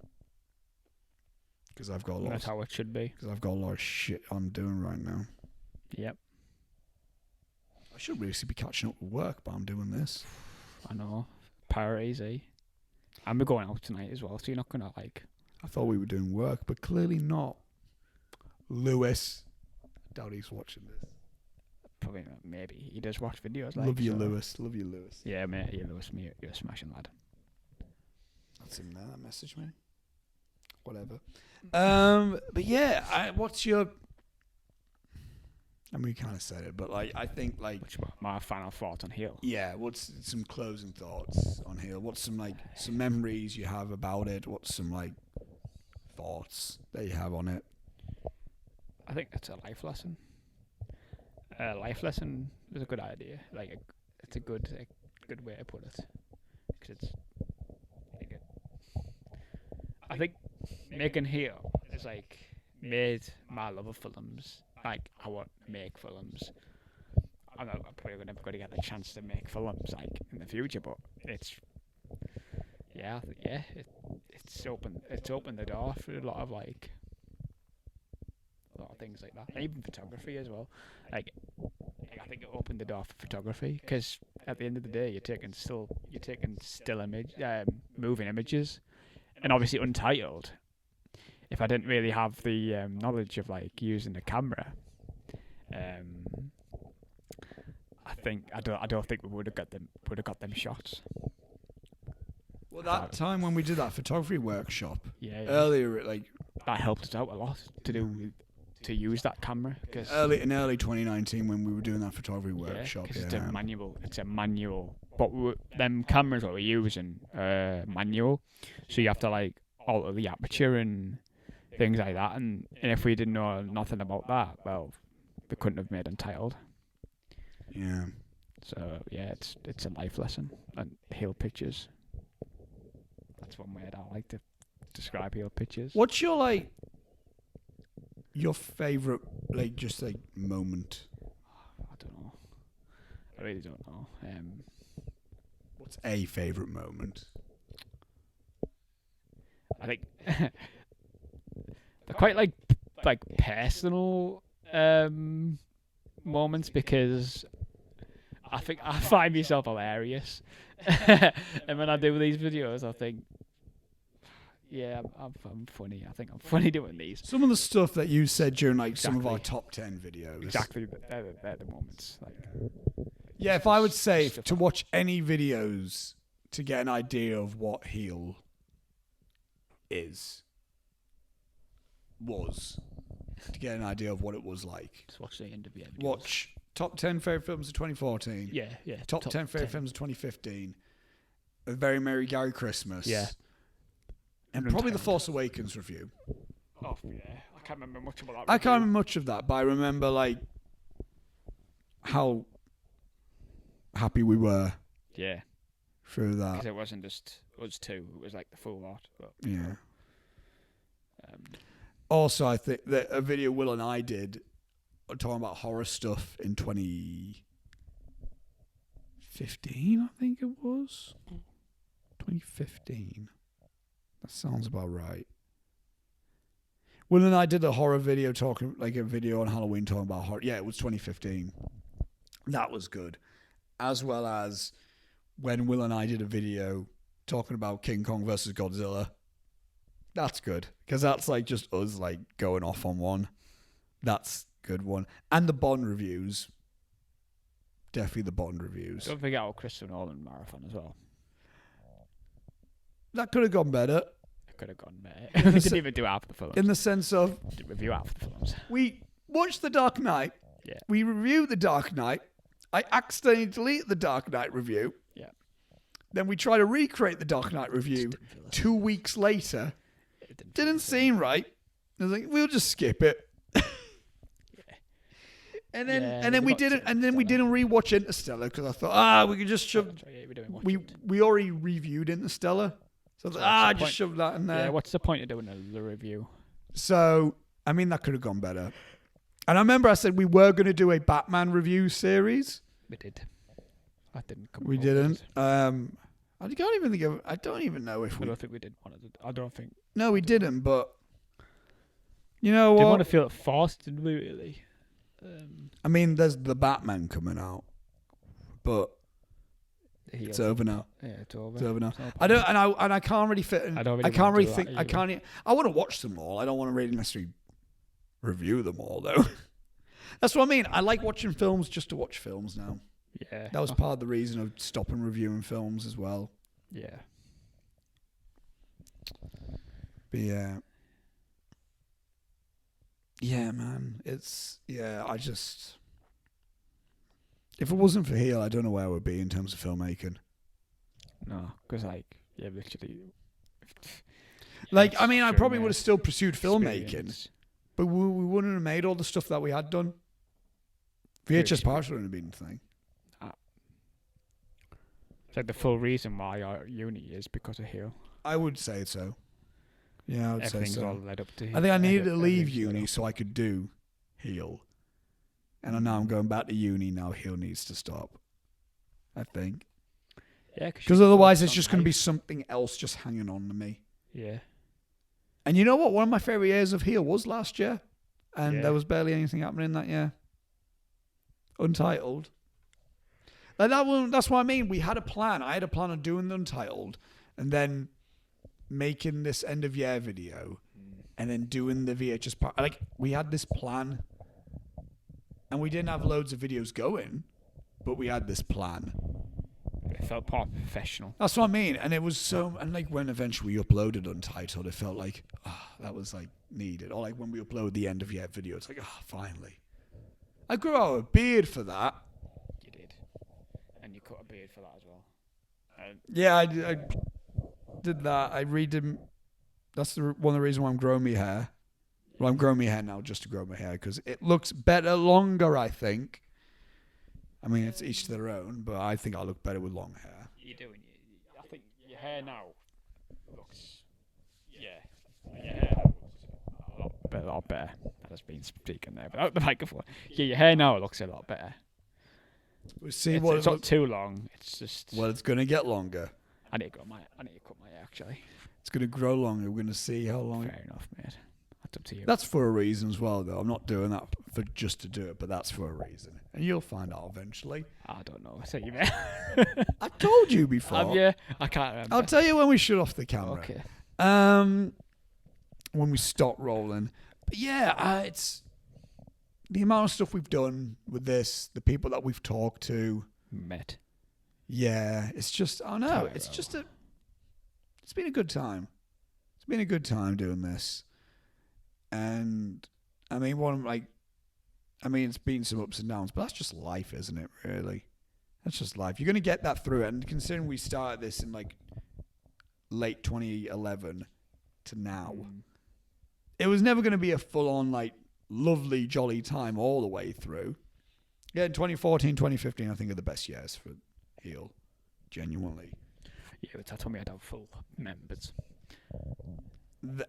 Because I've got a lot. That's how it should be. Because I've got a lot of shit I'm doing right now. Yep. I should really be catching up with work, but I'm doing this. I know. Priorities, eh? And we're going out tonight as well, so you're not going to I thought we were doing work, but clearly not. Lewis. I doubt he's watching this. Probably not. Maybe. He does watch videos. Love you, Lewis. Love you, Lewis. Yeah, mate. Yeah, Lewis. You're a smashing lad. That's him there. That message me. Whatever. But yeah, what's your... I mean, we kind of said it, but I think my final thoughts on Heel. Yeah, what's some closing thoughts on Heel? What's some memories you have about it? What's some thoughts that you have on it? I think it's a life lesson. Life lesson is a good idea. It's a good way to put it. Because it's... I think making Heel is made my love of films. I want to make films. I'm probably never going to get a chance to make films in the future, but it's opened the door for a lot of things like that, and even photography as well. Like, I think it opened the door for photography because at the end of the day, you're taking still moving images, and obviously untitled. If I didn't really have the knowledge of like using a camera, I don't think we would have got them shots. Well, that time when we did that photography workshop earlier, like that helped us out a lot to use that camera. Cause early 2019 when we were doing that photography workshop. It's a manual. But them cameras that we're using manual, so you have to like alter the aperture and things like that. And if we didn't know nothing about that, well, we couldn't have made Untitled. Yeah. So yeah, it's a life lesson. And Heel Pictures. That's one way that I like to describe Heel Pictures. What's your favorite just moment? I don't know. I really don't know. What's a favorite moment? I think they're quite like personal moments because I think I find myself hilarious, and when I do these videos, I think, yeah, I'm funny. I think I'm funny doing these. Some of the stuff that you said during some of our top 10 videos. Exactly, they're the moments. Yeah, if I would say to watch any videos to get an idea of what Heel was, to get an idea of what it was like. Just watch the interview. Watch top 10 favorite films of 2014. Yeah. Top 10 favorite films of 2015. A Very Merry Gary Christmas. Yeah. And probably the Force Awakens review. Oh yeah, I can't remember much about that. I can't remember much of that, but I remember how happy we were. Yeah. Through that. Because it wasn't just us two; it was like the full lot. But, yeah. Also, I think that a video Will and I did talking about horror stuff in 2015, I think it was. 2015. That sounds about right. Will and I did a horror video a video on Halloween talking about horror. Yeah, it was 2015. That was good. As well as when Will and I did a video talking about King Kong versus Godzilla. That's good. Because that's just us going off on one. That's a good one. And the Bond reviews. Definitely the Bond reviews. Don't forget our Christopher Nolan marathon as well. That could have gone better. It could have gone better. We didn't even do half the films. In the sense of... We didn't review half the films. We watched The Dark Knight. Yeah. We reviewed The Dark Knight. I accidentally deleted The Dark Knight review. Yeah. Then we tried to recreate The Dark Knight review 2 weeks later. It didn't seem right. I was like, we'll just skip it. And then we didn't rewatch Interstellar because I thought, we could just shove. We already reviewed Interstellar, so I was just shove that in there. Yeah, what's the point of doing the review? So that could have gone better. And I remember I said we were going to do a Batman review series. We did. That didn't come. We didn't. I can't even think of. I don't even know if we. I don't think we did one of the. I don't think. No, we didn't. But you know what? Didn't want to feel it forced, did we? Really. There's the Batman coming out, but it's over now. Yeah, it's over. It's over now. I can't really fit in. I can't really think. I can't. I want to watch them all. I don't want to really necessarily review them all, though. That's what I mean. I like watching films just to watch films now. Yeah, that was part of the reason of stopping reviewing films as well. Yeah. But yeah. Yeah, man. I just... If it wasn't for Heel, I don't know where I would be in terms of filmmaking. No, because, literally... I probably would have still pursued filmmaking, but we wouldn't have made all the stuff that we had done. VHS Parts wouldn't have been the thing. It's the full reason why our uni is because of Heel. I would say so. Yeah, I would say so. All led up to I think I needed to leave uni so I could do Heel. And now I'm going back to uni now. Heel needs to stop. I think. Yeah, because otherwise it's just going to be something else just hanging on to me. Yeah. And you know what? One of my favourite years of Heel was last year. and there was barely anything happening that year. Untitled. Like that one, that's what I mean. We had a plan. I had a plan on doing the Untitled, and then making this end of year video, and then doing the VHS part. Like we had this plan, and we didn't have loads of videos going, but we had this plan. It felt professional. That's what I mean. And it was so, and like when eventually we uploaded Untitled, it felt like, that was like needed. Or like when we upload the end of year video, it's like, finally. I grew out a beard for that. You did. And you cut a beard for that as well. Yeah, I did that. I redid. That's one of the reasons why I'm growing my hair. Well, I'm growing my hair now just to grow my hair because it looks better longer, I think. I mean, it's each to their own, but I think I look better with long hair. You do. I think your hair now looks. Yeah. Your hair now looks a lot better. That has been speaking there, but out the microphone. Yeah, your hair now looks a lot better. We'll see It's not too long. It's just. Well, it's gonna get longer. I need to cut my hair actually. It's gonna grow longer. We're gonna see how long. Fair enough, mate. That's up to you. That's for a reason as well, though. I'm not doing that for just to do it, but that's for a reason, and you'll find out eventually. I don't know. I said you meant. I told you before. Have you? I can't remember. I'll tell you when we shut off the camera. Okay. When we stop rolling. But yeah, it's the amount of stuff we've done with this, the people that we've talked to. Met. Yeah, it's just, I don't know. It's just it's been a good time. It's been a good time doing this. And I mean, it's been some ups and downs, but that's just life, isn't it, really? That's just life. You're going to get that through it. And considering we started this in like late 2011 to now, it was never going to be a full-on, like, lovely, jolly time all the way through. Yeah, 2014, 2015, I think are the best years for Heel, genuinely. Yeah, but that's when we had our full members.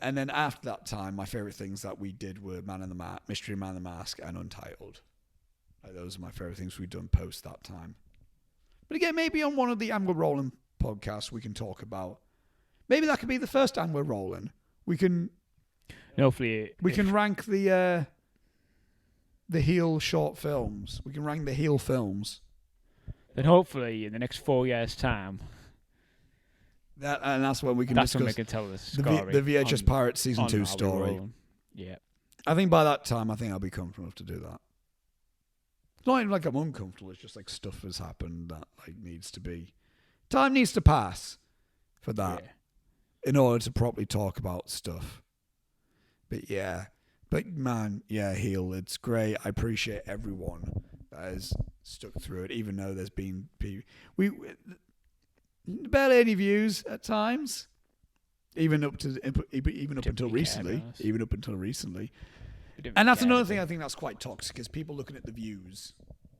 And then after that time, my favourite things that we did were Mystery Man in the Mask and Untitled. Like, those are my favourite things we've done post that time. But again, maybe on one of the And We're Rolling podcasts we can talk about. Maybe that could be the first time we're rolling. We can... Hopefully... We can rank the Heel short films. We can rank the Heel films. Then hopefully in the next 4 years' time... And that's when we can That's discuss when we can tell the story. the VHS Pirates Season 2 story. Yeah. I think by that time, I think I'll be comfortable enough to do that. It's not even like I'm uncomfortable. It's just like stuff has happened that like needs to be... Time needs to pass for that in order to properly talk about stuff. But yeah. But man, yeah, Heel, it's great. I appreciate everyone that has stuck through it, even though there's been... barely any views at times, even up until recently. And that's another thing I think that's quite toxic is people looking at the views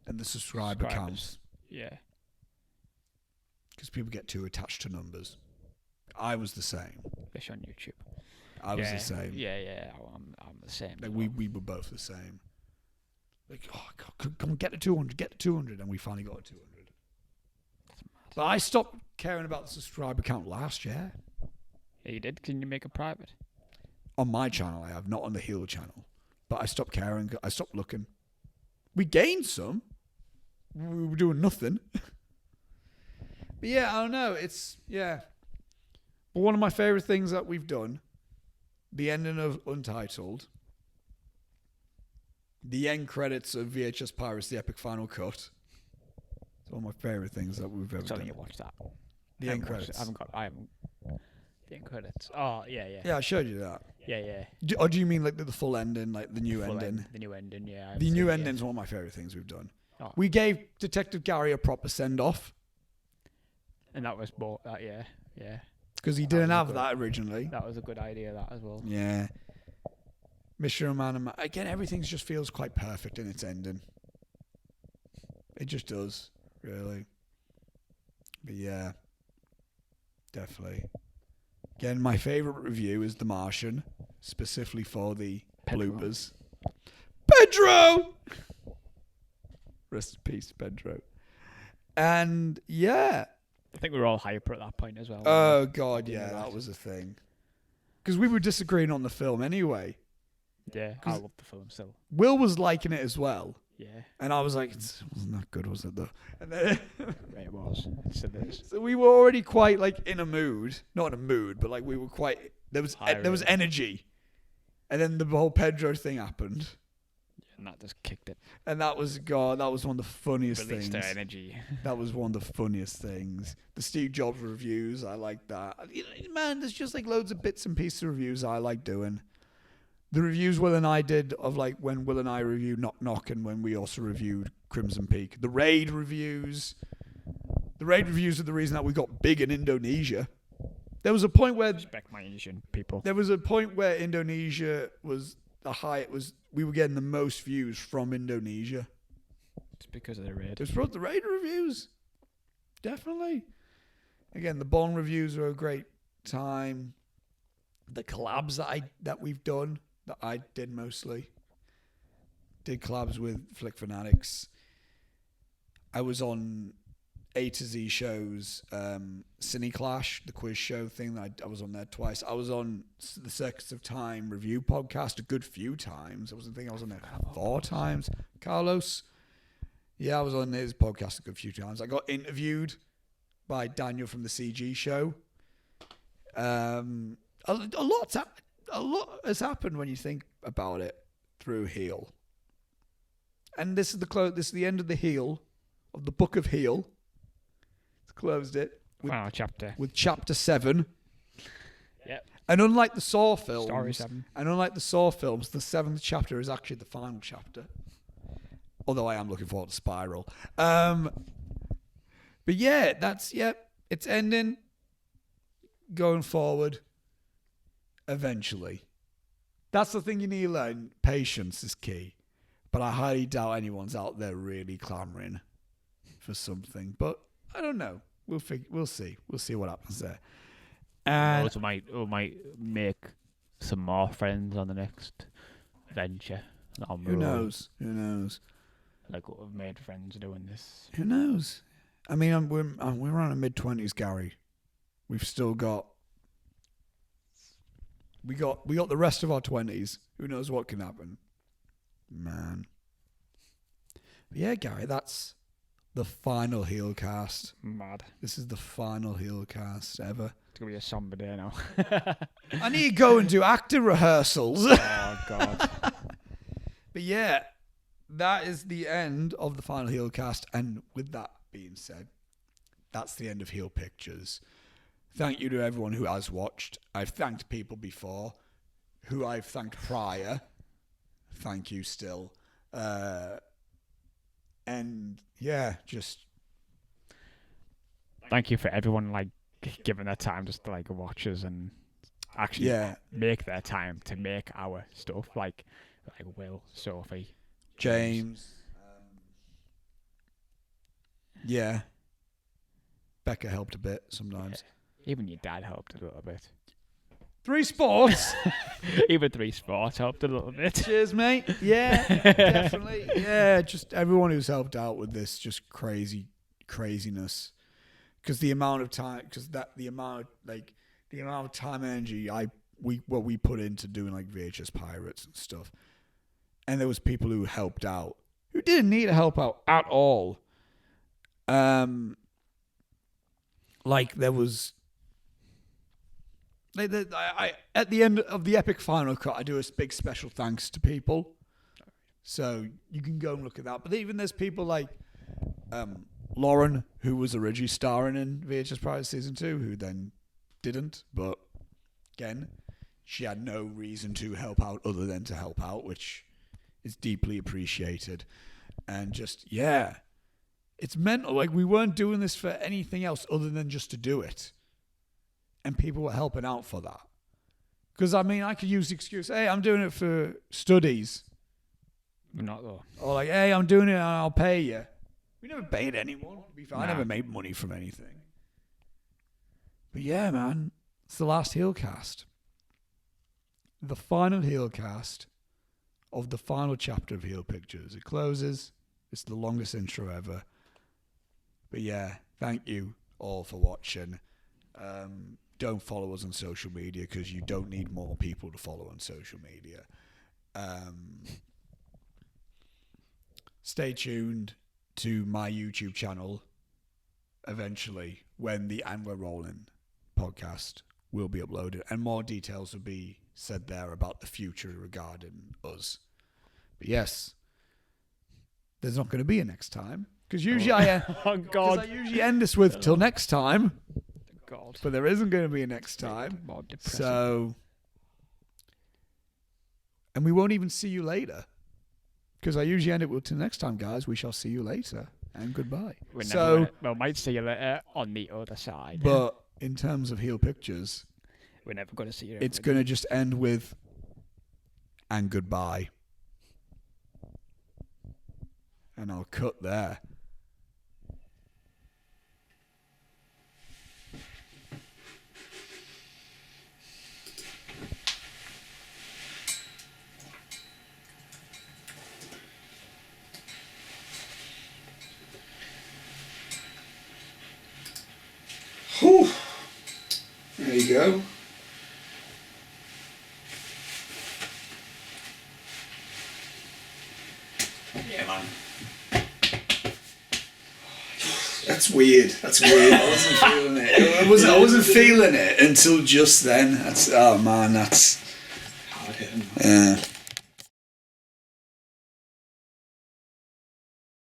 and the subscriber counts. Yeah, because people get too attached to numbers. I was the same. especially on YouTube. I was the same. Yeah. I'm the same. Like we were both the same. Like, oh God, come on, get to 200, and we finally got to 200. But I stopped caring about the subscriber count last year. Yeah, you did? Can you make it private? On my channel, I have, not on the Heel channel. But I stopped caring. I stopped looking. We gained some. We were doing nothing. But yeah, I don't know. It's, yeah. But one of my favourite things that we've done, the ending of Untitled, the end credits of VHS Pirates, the Epic Final Cut. It's one of my favourite things that we've ever done. I you watched that. The end credits. I haven't. The end credits. Oh, yeah. Yeah, I showed you that. Yeah. Or do you mean like the full ending, like the new ending? The new ending, yeah. The new ending's one of my favourite things we've done. Oh. We gave Detective Gary a proper send-off. And that was yeah. Because he didn't have that originally. That was a good idea, that as well. Yeah. Mission Man. Again, everything just feels quite perfect in its ending. It just does, really. But yeah. Definitely. Again, my favourite review is The Martian, specifically for the bloopers. Pedro! Rest in peace, Pedro. And yeah. I think we were all hyper at that point as well. Oh, God, yeah, that was a thing. Because we were disagreeing on the film anyway. Yeah, I love the film still. Will was liking it as well. Yeah. And I was like, it wasn't that good, was it, though? And then It was. It still is. so we were already quite, like, in a mood. Not in a mood, but, like, we were quite... There was energy. And then the whole Pedro thing happened. And that just kicked it. And that was, God, that was one of the funniest Released things. their energy. That was one of the funniest things. The Steve Jobs reviews, I like that. Man, there's just, like, loads of bits and pieces of reviews I like doing. The reviews Will and I did of, like, when Will and I reviewed Knock Knock and when we also reviewed Crimson Peak. The Raid reviews. The Raid reviews are the reason that we got big in Indonesia. There was a point where... Respect my Asian people. There was a point where Indonesia was we were getting the most views from Indonesia. It's because of the Raid. It was from the Raid reviews. Definitely. Again, the Bond reviews are a great time. The collabs that we've done, that I did mostly. Did collabs with Flick Fanatics. I was on A to Z shows, Cine Clash, the quiz show thing. I was on there twice. I was on the Circus of Time review podcast a good few times. I was on there 4 times. Carlos. Yeah, I was on his podcast a good few times. I got interviewed by Daniel from the CG show. A lot has happened when you think about it through Heel. And this is the end of the Heel, of the Book of Heel. It's closed it. Final chapter. With chapter 7. Yep. And unlike the Saw films, Story 7. And unlike the Saw films, the 7th chapter is actually the final chapter. Although I am looking forward to Spiral. But yeah, it's ending. Going forward. Eventually. That's the thing you need to learn. Patience is key. But I highly doubt anyone's out there really clamoring for something. But I don't know. We'll see. We'll see what happens there. And Also might make some more friends on the next venture. Who knows? Like what we've made friends doing this. Who knows? I mean, we're on our mid-20s, Gary. We've still got... We got the rest of our 20s. Who knows what can happen? Man. But yeah, Gary, that's the final heel cast. Mad. This is the final heel cast ever. It's going to be a somber day now. I need to go and do acting rehearsals. Oh, God. But yeah, that is the end of the final heel cast. And with that being said, that's the end of Heel Pictures. Thank you to everyone who has watched. I've thanked people before, who I've thanked prior. Thank you still. And yeah, just... Thank you for everyone, like, giving their time just to, like, watch us and actually make their time to make our stuff. Like Will, Sophie, James. Yeah. Becca helped a bit sometimes. Yeah. Even your dad helped a little bit. 3 Sports. Even 3 Sports helped a little bit. Cheers, mate. Yeah, definitely. Yeah, just everyone who's helped out with this, just craziness. Because the amount of time, the amount of time and energy we put into doing like VHS Pirates and stuff, and there was people who helped out who didn't need to help out at all. Like there was. I at the end of the epic final cut, I do a big special thanks to people. So you can go and look at that. But even there's people like Lauren, who was originally starring in VHS Pirates Season 2, who then didn't. But again, she had no reason to help out other than to help out, which is deeply appreciated. And just, yeah, it's mental. Like we weren't doing this for anything else other than just to do it. And people were helping out for that. Because, I mean, I could use the excuse, hey, I'm doing it for studies. We're not, though. Or like, hey, I'm doing it and I'll pay you. We never paid anyone. To be fair, I Nah. never made money from anything. But yeah, man, it's the last heel cast. The final heel cast of the final chapter of Heel Pictures. It closes. It's the longest intro ever. But yeah, thank you all for watching. Don't follow us on social media because you don't need more people to follow on social media. stay tuned to my YouTube channel eventually when the And We're Rolling podcast will be uploaded, and more details will be said there about the future regarding us. But yes, there's not going to be a next time, because usually I usually end this with till next time. God. But there isn't going to be a next time. More depressing. So, and we won't even see you later, because I usually end it with till next time, guys. We shall see you later, and goodbye. Might see you later on the other side. But in terms of Heel Pictures, we're never going to see you. It's going to just end with and goodbye. And I'll cut there. Whew. There you go. Yeah, man. That's weird. I wasn't feeling it. I wasn't feeling it until just then. That's hard hitting. Yeah.